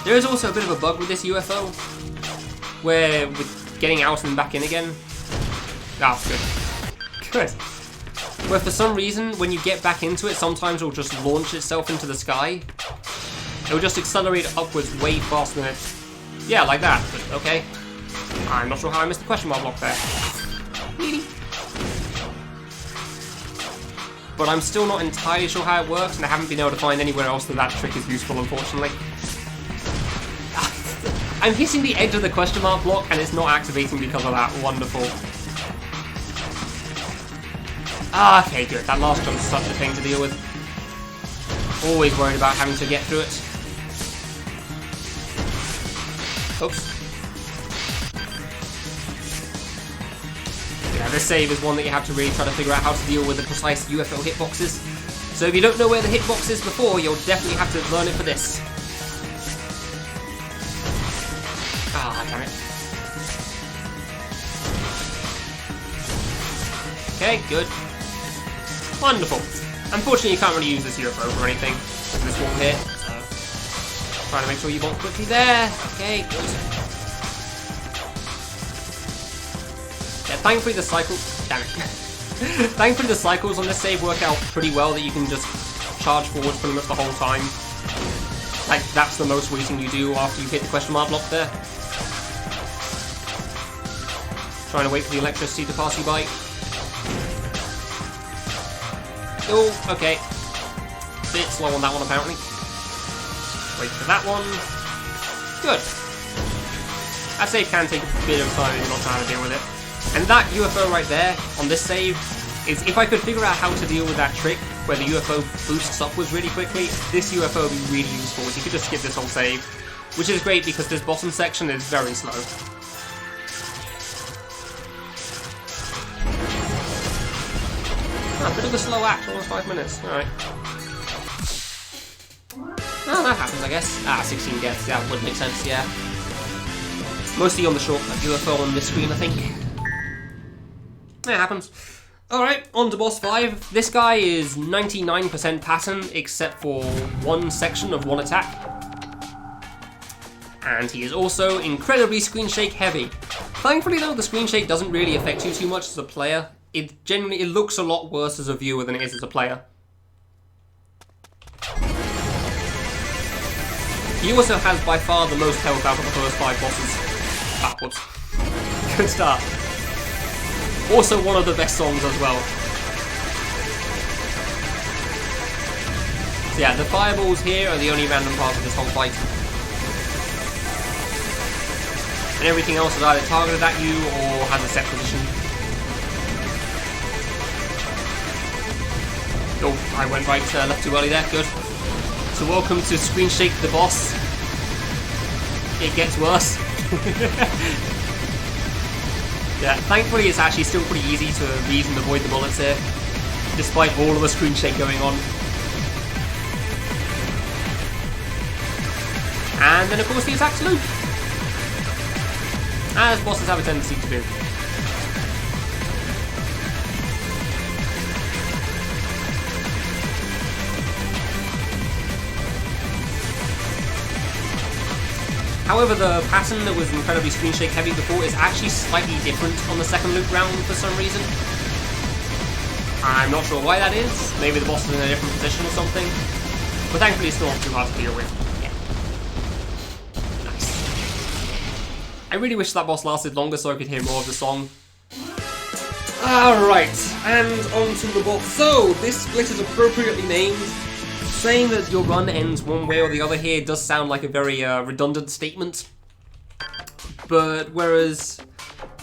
There is also a bit of a bug with this UFO, where with getting out and back in again. Good. Good. Where for some reason, when you get back into it, sometimes it'll just launch itself into the sky. It'll just accelerate upwards way faster than it... Yeah, like that, but okay. I'm not sure how I missed the question mark block there. Really? But I'm still not entirely sure how it works, and I haven't been able to find anywhere else that trick is useful, unfortunately. I'm hitting the edge of the question mark block, and it's not activating because of that. Wonderful. Okay, good. That last jump's such a pain to deal with. Always worried about having to get through it. Oops. Yeah, this save is one that you have to really try to figure out how to deal with the precise UFO hitboxes. So if you don't know where the hitbox is before, you'll definitely have to learn it for this. Damn it. Okay, good. Wonderful. Unfortunately, you can't really use this UFO for anything. This wall here, so trying to make sure you vault quickly there. Okay, good. Yeah, thankfully the cycle... Damn it. Thankfully the cycles on this save work out pretty well, that you can just charge forward pretty much the whole time. Like, that's the most waiting you do after you hit the question mark block there. Trying to wait for the electricity to pass you by. Oh, okay. Bit slow on that one, apparently. Wait for that one. Good. That save can take a bit of time if you're not trying to deal with it. And that UFO right there, on this save, is if I could figure out how to deal with that trick, where the UFO boosts upwards really quickly, this UFO would be really useful. You could just skip this whole save, which is great because this bottom section is very slow. A bit of a slow act, almost 5 minutes. Alright. Oh, that happens, I guess. 16 deaths, that would make sense, yeah. Mostly on the shortcut UFO on this screen, I think. That happens. Alright, on to boss 5. This guy is 99% pattern, except for one section of one attack. And he is also incredibly screen shake heavy. Thankfully though, the screen shake doesn't really affect you too much as a player. It looks a lot worse as a viewer than it is as a player. He also has by far the most health out of the first 5 bosses. Backwards. Good start. Also one of the best songs as well. So yeah, the fireballs here are the only random part of this whole fight. And everything else is either targeted at you or has a set position. Oh, I went right left too early there, good. So welcome to Screen Shake the Boss. It gets worse. Yeah, thankfully it's actually still pretty easy to read and avoid the bullets here, despite all of the screen shake going on. And then of course the attack's loop, as bosses have a tendency to do. However, the pattern that was incredibly screen shake heavy before is actually slightly different on the second loop round for some reason. I'm not sure why that is. Maybe the boss is in a different position or something. But thankfully it's not too hard to deal with. Yeah. Nice. I really wish that boss lasted longer so I could hear more of the song. Alright, and on to the boss. So, this split is appropriately named. Saying that your run ends one way or the other here does sound like a very redundant statement. But whereas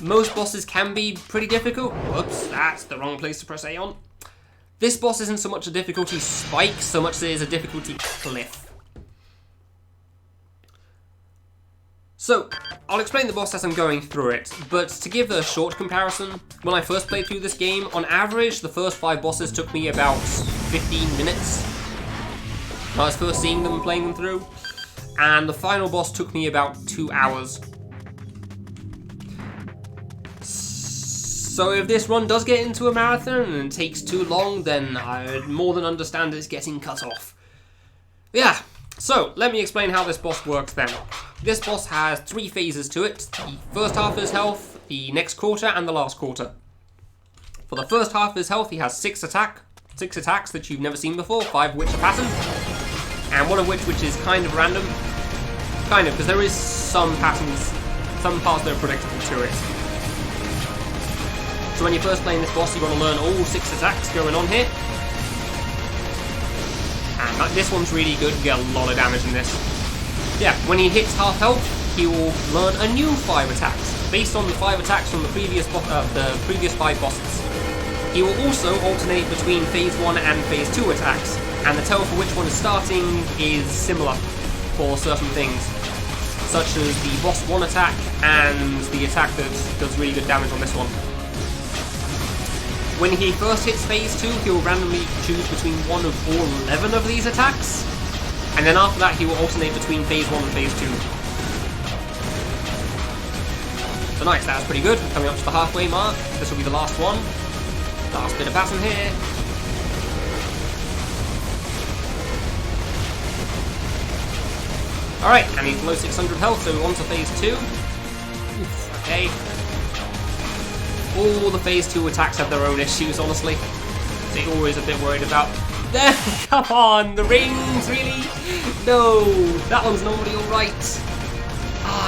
most bosses can be pretty difficult... Whoops, that's the wrong place to press A on. This boss isn't so much a difficulty spike, so much as it is a difficulty cliff. So, I'll explain the boss as I'm going through it, but to give a short comparison, when I first played through this game, on average the first 5 bosses took me about 15 minutes. I was first seeing them and playing them through, and the final boss took me about 2 hours. So if this run does get into a marathon and it takes too long, then I'd more than understand it's getting cut off. Yeah, so let me explain how this boss works then. This boss has 3 phases to it. The first half of his health, the next quarter, and the last quarter. For the first half of his health, he has 6 attacks that you've never seen before, 5 of which are pattern. And one of which is kind of random. Kind of, because there is some patterns, some parts that are predictable to it. So when you're first playing this boss, you want to learn all 6 attacks going on here. And this one's really good, you get a lot of damage in this. Yeah, when he hits half health, he will learn a new 5 attacks, based on the 5 attacks from the previous 5 bosses. He will also alternate between phase 1 and phase 2 attacks, and the tell for which one is starting is similar for certain things, such as the boss 1 attack and the attack that does really good damage on this one. When he first hits phase 2, he will randomly choose between one of all 11 of these attacks, and then after that he will alternate between phase 1 and phase 2. So nice, that's pretty good. Coming up to the halfway mark, this will be the last one. Last bit of pattern here. Alright, and he's below 600 health, so on to phase 2. Oof, okay. All the phase 2 attacks have their own issues, honestly. So you're always a bit worried about... There, come on, the rings, really? No, that one's normally alright.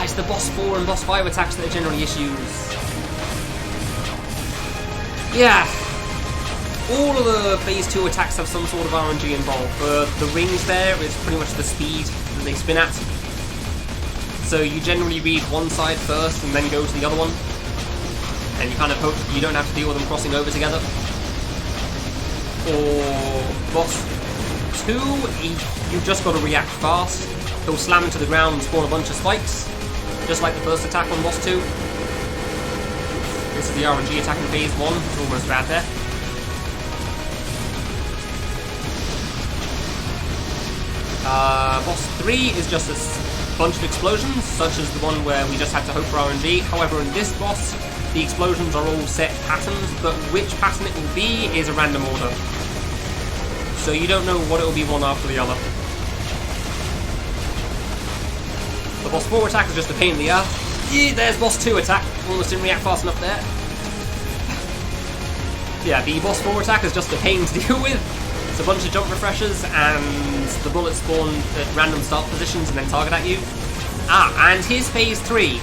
It's the boss 4 and boss 5 attacks that are generally issues. Yeah. All of the phase 2 attacks have some sort of RNG involved. The rings there is pretty much the speed that they spin at. So you generally read one side first and then go to the other one. And you kind of hope you don't have to deal with them crossing over together. For boss 2, you've just got to react fast. He'll slam into the ground and spawn a bunch of spikes, just like the first attack on boss 2. This is the RNG attack in phase 1, it's almost bad there. Boss 3 is just a bunch of explosions, such as the one where we just had to hope for RNG. However, in this boss, the explosions are all set patterns, but which pattern it will be is a random order. So you don't know what it will be one after the other. The boss 4 attack is just a pain in the ass. Yeah, there's boss 2 attack. Almost didn't react fast enough there. Yeah, the boss 4 attack is just a pain to deal with. It's a bunch of jump refreshers, and the bullets spawn at random start positions and then target at you. Ah, and here's phase 3.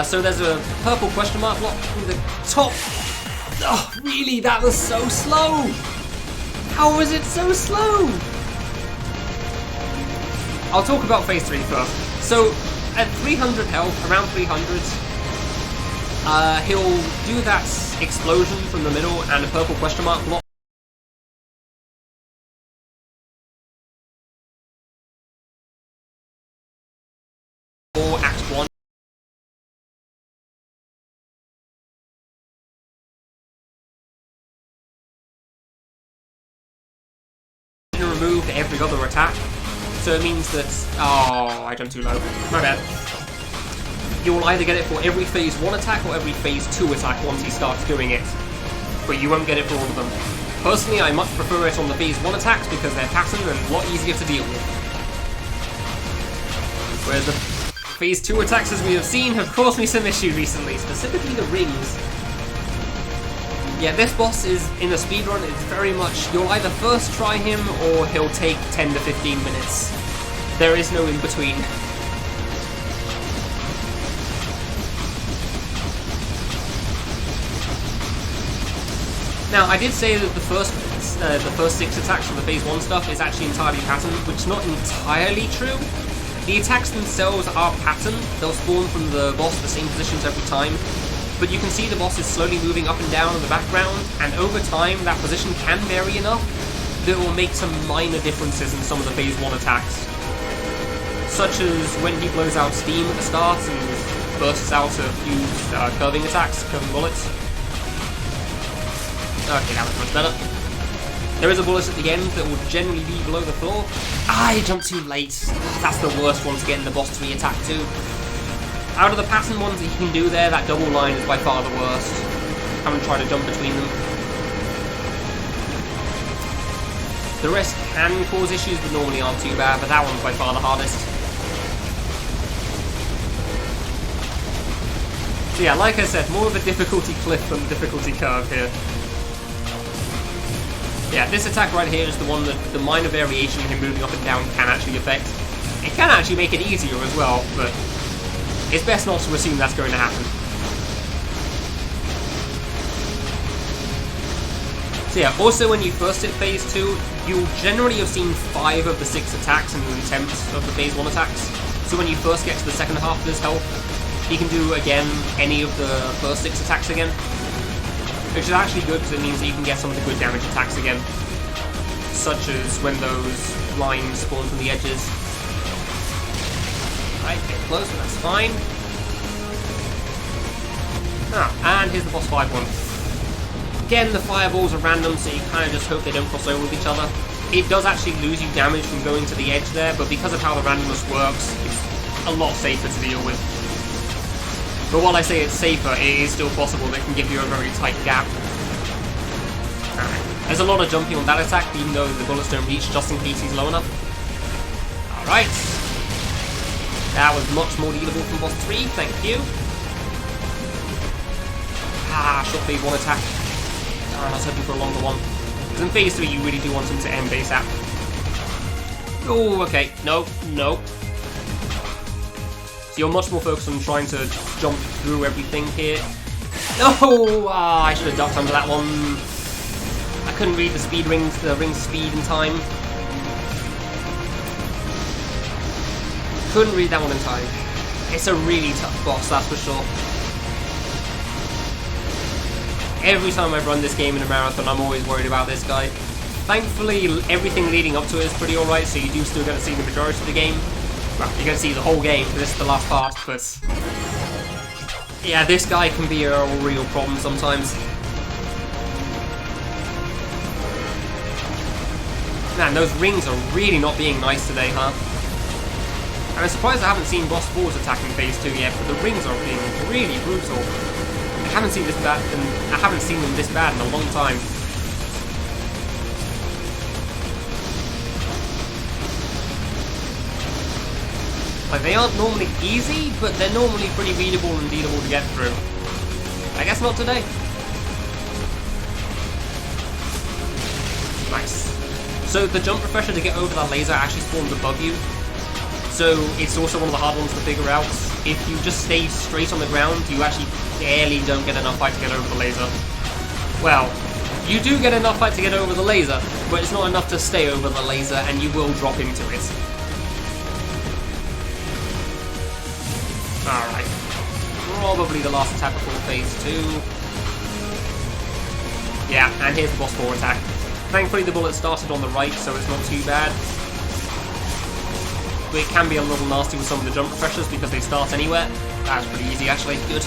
So there's a purple question mark block in the top. Oh, really? That was so slow! How was it so slow? I'll talk about phase 3 first. So, at 300 health, around 300, he'll do that explosion from the middle and a purple question mark block. Or Act 1. Remove every other attack. So it means that... Oh, I jumped too low. My bad. You will either get it for every phase 1 attack or every phase 2 attack once he starts doing it. But you won't get it for all of them. Personally, I much prefer it on the phase 1 attacks because they're patterned and a lot easier to deal with. Whereas the phase 2 attacks, as we have seen, have caused me some issues recently, specifically the rings. Yeah, this boss is, in a speedrun, it's very much, you'll either first try him or he'll take 10 to 15 minutes. There is no in between. Now, I did say that the first 6 attacks from the phase 1 stuff is actually entirely patterned, which is not entirely true. The attacks themselves are patterned, they'll spawn from the boss the same positions every time, but you can see the boss is slowly moving up and down in the background, and over time that position can vary enough that it will make some minor differences in some of the phase 1 attacks. Such as when he blows out steam at the start and bursts out a few curving attacks, curving bullets. Okay, that was much better. There is a bullet at the end that will generally be below the floor. Ah, I jumped too late. That's the worst one to get in the boss 3 attack too. Out of the pattern ones that you can do there, that double line is by far the worst. Haven't tried to jump between them. The rest can cause issues, but normally aren't too bad, but that one's by far the hardest. So yeah, like I said, more of a difficulty cliff than a difficulty curve here. Yeah, this attack right here is the one that the minor variation in him moving up and down can actually affect. It can actually make it easier as well, but it's best not to assume that's going to happen. So yeah, also when you first hit phase 2, you'll generally have seen 5 of the 6 attacks in the attempts of the phase 1 attacks. So when you first get to the second half of his health, he can do, again, any of the first 6 attacks again. Which is actually good because it means that you can get some of the good damage attacks again. Such as when those lines spawn from the edges. Right, get close, and that's fine. Ah, and here's the boss 5 one. Again, the fireballs are random, so you kind of just hope they don't cross over with each other. It does actually lose you damage from going to the edge there, but because of how the randomness works, it's a lot safer to deal with. But while I say it's safer, it is still possible that it can give you a very tight gap. Alright. There's a lot of jumping on that attack, even though the bullets don't reach just in case he's low enough. Alright. That was much more dealable from boss 3, thank you. Ah, short phase 1 attack. I was hoping for a longer one. Because in phase 3 you really do want him to end ASAP. Oh, okay. Nope, nope. So you're much more focused on trying to jump through everything here. No! Ah, I should have ducked under that one. I couldn't read the ring's speed in time. Couldn't read that one in time. It's a really tough boss, that's for sure. Every time I've run this game in a marathon, I'm always worried about this guy. Thankfully, everything leading up to it is pretty alright, so you do still get to see the majority of the game. Well, you're going to see the whole game, because this is the last part, but... yeah, this guy can be a real problem sometimes. Man, those rings are really not being nice today, huh? And I'm surprised I haven't seen boss fours attacking phase 2 yet, but the rings are being really brutal. I haven't seen this bad, and I haven't seen them this bad in a long time. Like, they aren't normally easy, but they're normally pretty readable and beatable to get through. I guess not today. Nice. So the jump refresher to get over that laser actually spawns above you. So it's also one of the hard ones to figure out. If you just stay straight on the ground, you actually barely don't get enough height to get over the laser. Well, you do get enough height to get over the laser, but it's not enough to stay over the laser, and you will drop into it. Alright. Probably the last attack before phase 2. Yeah, and here's the boss 4 attack. Thankfully the bullet started on the right, so it's not too bad. But it can be a little nasty with some of the jump refreshers because they start anywhere. That's pretty easy actually, good.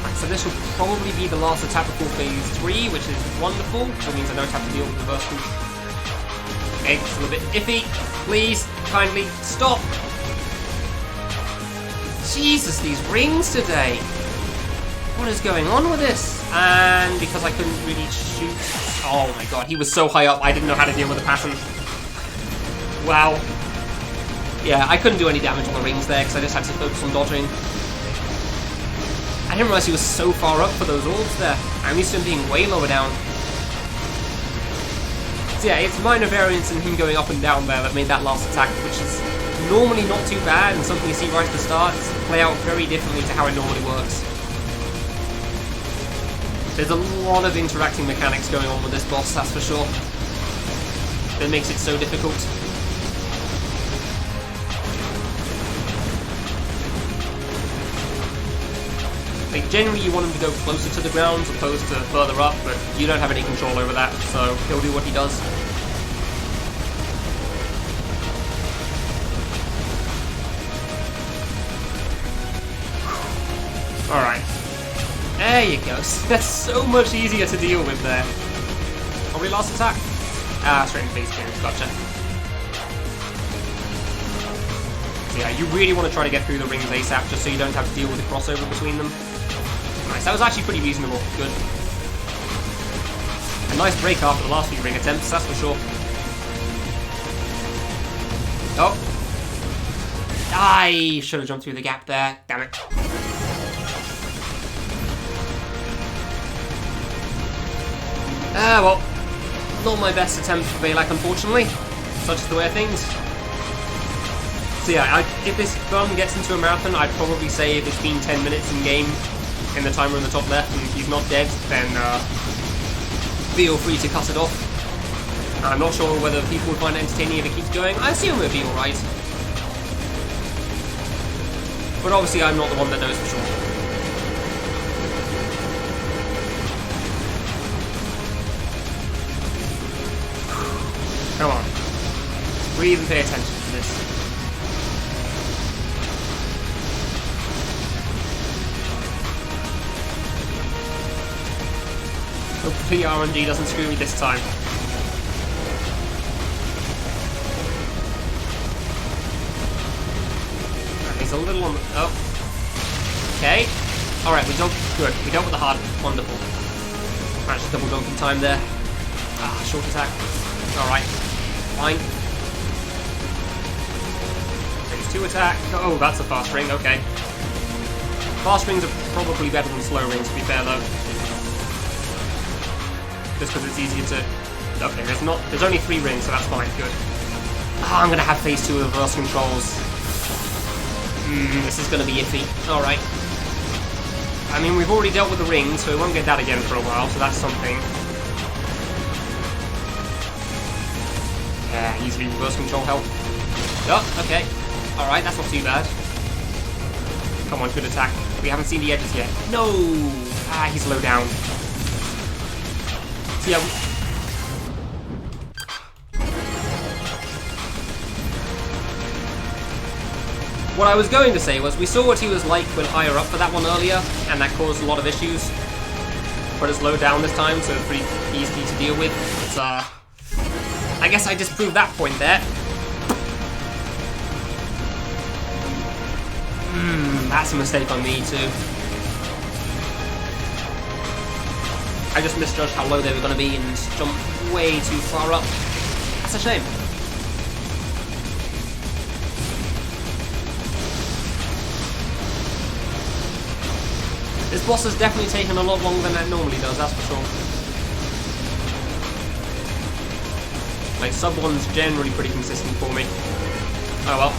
Right, so this will probably be the last attack before phase 3, which is wonderful, which means I don't have to deal with reversal. Okay, it's a little bit iffy. Please, kindly, stop! Jesus, these rings today! What is going on with this? And because I couldn't really shoot... Oh my god, he was so high up, I didn't know how to deal with the pattern. Wow. Yeah, I couldn't do any damage on the rings there because I just had to focus on dodging. I didn't realize he was so far up for those orbs there. I'm used to him being way lower down. So yeah, it's minor variance in him going up and down there that made that last attack, which is normally not too bad, and something you see right at the start, play out very differently to how it normally works. There's a lot of interacting mechanics going on with this boss, that's for sure. That makes it so difficult. Like, generally you want him to go closer to the ground as opposed to further up, but you don't have any control over that, so he'll do what he does. Alright. There you go. That's so much easier to deal with there. Probably last attack. Ah, straight in phase 2. Gotcha. So yeah, you really want to try to get through the rings ASAP just so you don't have to deal with the crossover between them. Nice, that was actually pretty reasonable. Good. A nice break after the last few ring attempts, that's for sure. Oh. I should have jumped through the gap there. Damn it. Well, not my best attempt for Balak, unfortunately. Such is the way of things. So yeah, if this run gets into a marathon, I'd probably say if it's been 10 minutes in game, in the timer on the top left, and he's not dead, then feel free to cut it off. I'm not sure whether people would find it entertaining if it keeps going. I assume it would be alright. But obviously I'm not the one that knows for sure. Come on. Breathe and pay attention to this. Hopefully RNG doesn't screw me this time. He's a little on the... Oh. Okay. Alright, we dealt... Good. We dealt with the hard. Wonderful. Managed to double jump in time there. Ah, short attack. Alright. Fine. Phase 2 attack. Oh, that's a fast ring. Okay. Fast rings are probably better than slow rings, to be fair, though. Just because it's easier to... Okay, there's only 3 rings, so that's fine. Good. Ah, I'm going to have phase 2 reverse controls. This is going to be iffy. Alright. I mean, we've already dealt with the rings, so we won't get that again for a while, so that's something. Yeah, easily reverse control help. Oh, okay. Alright, that's not too bad. Come on, good attack. We haven't seen the edges yet. No! Ah, he's low down. So yeah, what I was going to say was we saw what he was like when higher up for that one earlier, and that caused a lot of issues. predators low down this time, so it's pretty easy to deal with. But, I guess I disproved that point there. That's a mistake on me too. I just misjudged how low they were going to be and jumped way too far up. That's a shame. This boss has definitely taken a lot longer than it normally does, that's for sure. Like, sub 1's generally pretty consistent for me. Oh well.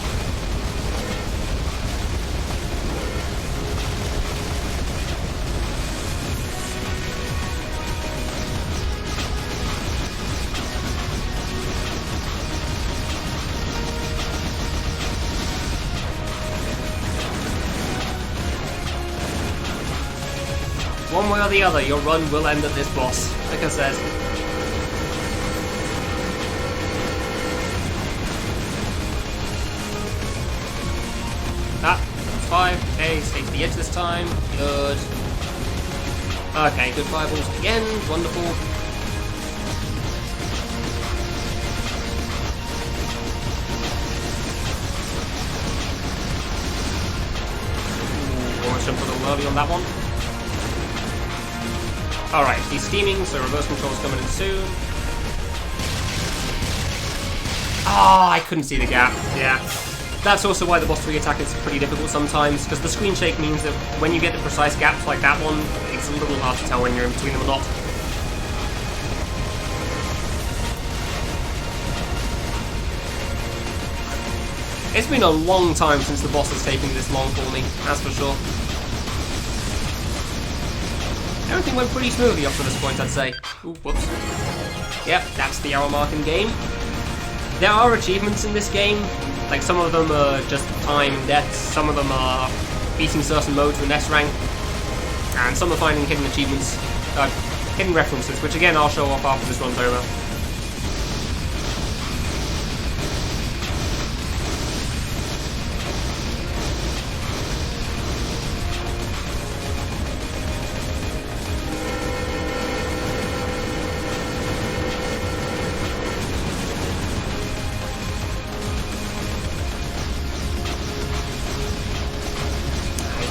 One way or the other, your run will end at this boss, like I said. That's 5. Okay, stay to the edge this time. Good. Okay, good fireballs again. Wonderful. Almost jumped a little early on that one. Alright, he's steaming, so reverse control's coming in soon. Ah, I couldn't see the gap. Yeah. That's also why the boss 3 attack is pretty difficult sometimes, because the screen shake means that when you get the precise gaps like that one, it's a little hard to tell when you're in between them or not. It's been a long time since the boss has taken this long for me, that's for sure. Everything went pretty smoothly up to this point, I'd say. Ooh, whoops. Yep, that's the hour mark in game. There are achievements in this game. Like, some of them are just time and deaths, some of them are beating certain modes with S rank, and some are finding hidden achievements, hidden references, which again I'll show off after this runs over.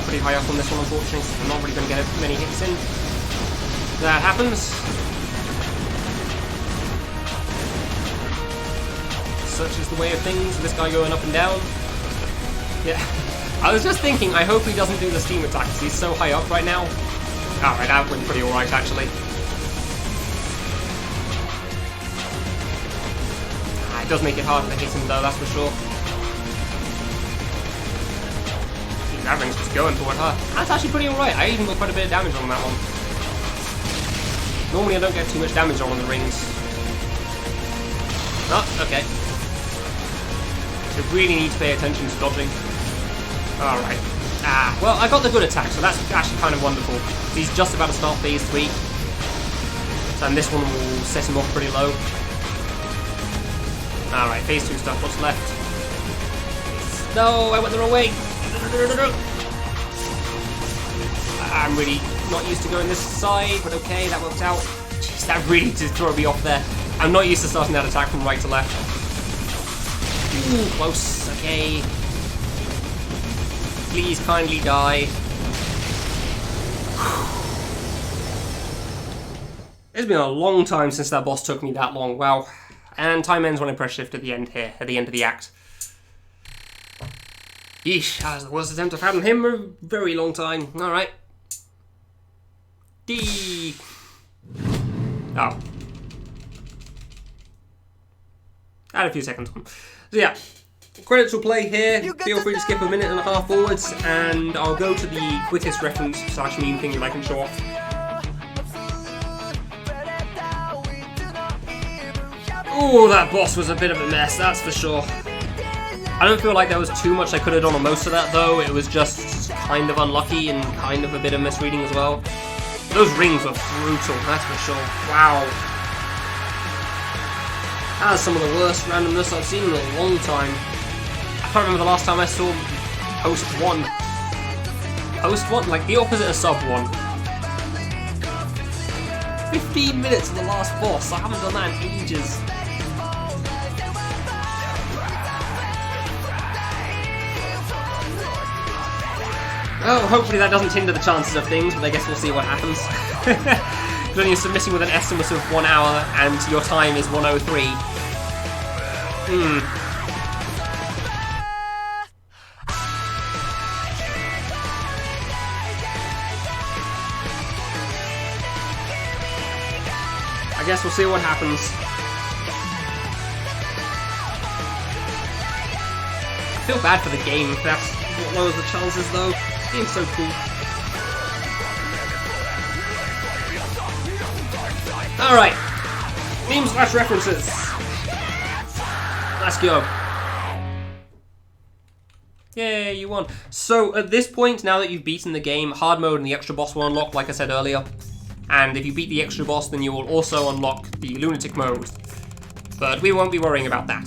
Pretty high up on this one, unfortunately, so I'm not really going to get many hits in. That happens. Such is the way of things, this guy going up and down. Yeah. I was just thinking, I hope he doesn't do the steam attack, because he's so high up right now. Alright, that went pretty alright, actually. It does make it harder to hit him, though, that's for sure. That ring's just going toward her. That's actually pretty alright. I even got quite a bit of damage on that one. Normally I don't get too much damage on the rings. Oh, okay. So really need to pay attention to dodging. Alright. Ah, well, I got the good attack, so that's actually kind of wonderful. He's just about to start phase 3. And this one will set him off pretty low. Alright, phase 2 stuff. What's left? No, I went the wrong way. I'm really not used to going this side, but okay, that worked out. Jeez, that really did throw me off there. I'm not used to starting that attack from right to left. Ooh, close, okay. Please kindly die. It's been a long time since that boss took me that long, wow. And time ends when I press shift at the end here, at the end of the act. Yeesh, that was the worst attempt I've had on him for a very long time. Alright. D. Oh. Add a few seconds on. So yeah, credits will play here. Feel free to skip a minute and a half forwards, and I'll go to the quickest reference / meme thing that I can show off. Oh, that boss was a bit of a mess, that's for sure. I don't feel like there was too much I could have done on most of that, though. It was just kind of unlucky and kind of a bit of misreading as well. Those rings were brutal, that's for sure. Wow. That is some of the worst randomness I've seen in a long time. I can't remember the last time I saw Host 1. Host 1? Like the opposite of Sub 1. 15 minutes of the last boss. I haven't done that in ages. Oh, hopefully that doesn't hinder the chances of things, but I guess we'll see what happens. When you're submitting with an estimate of 1 hour and your time is 1:03. I guess we'll see what happens. I feel bad for the game. That's what lowers the chances, though. The game's so cool. Alright. Meme/references. Let's go. Yay, you won. So, at this point, now that you've beaten the game, hard mode and the extra boss will unlock, like I said earlier. And if you beat the extra boss, then you will also unlock the lunatic mode. But we won't be worrying about that.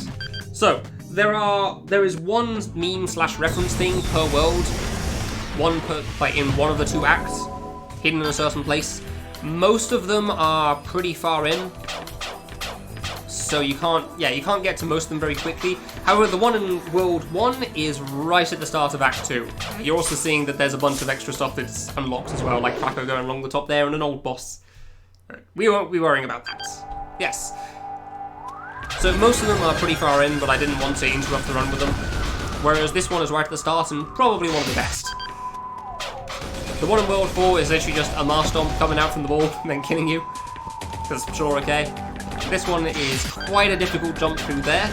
So, there is one meme/reference thing per world. One per, like, in one of the 2 acts, hidden in a certain place. Most of them are pretty far in, so you can't get to most of them very quickly. However, the one in World 1 is right at the start of Act 2. You're also seeing that there's a bunch of extra stuff that's unlocked as well, like Krakow going along the top there and an old boss. We won't be worrying about that. Yes. So most of them are pretty far in, but I didn't want to interrupt the run with them. Whereas this one is right at the start and probably one of the best. The one in World 4 is literally just a Marstomp coming out from the wall and then killing you. Because, sure, okay. This one is quite a difficult jump through there.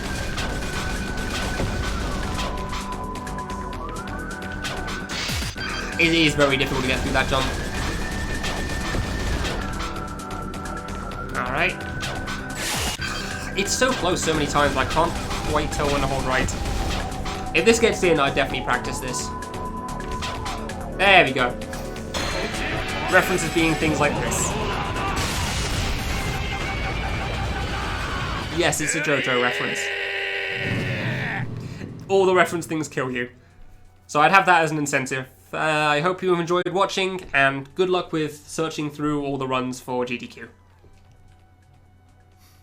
It is very difficult to get through that jump. Alright. It's so close so many times, I can't quite tell when to hold right. If this gets in, I'd definitely practice this. There we go. References being things like this. Yes, it's a JoJo reference. All the reference things kill you. So I'd have that as an incentive. I hope you have enjoyed watching, and good luck with searching through all the runs for GDQ.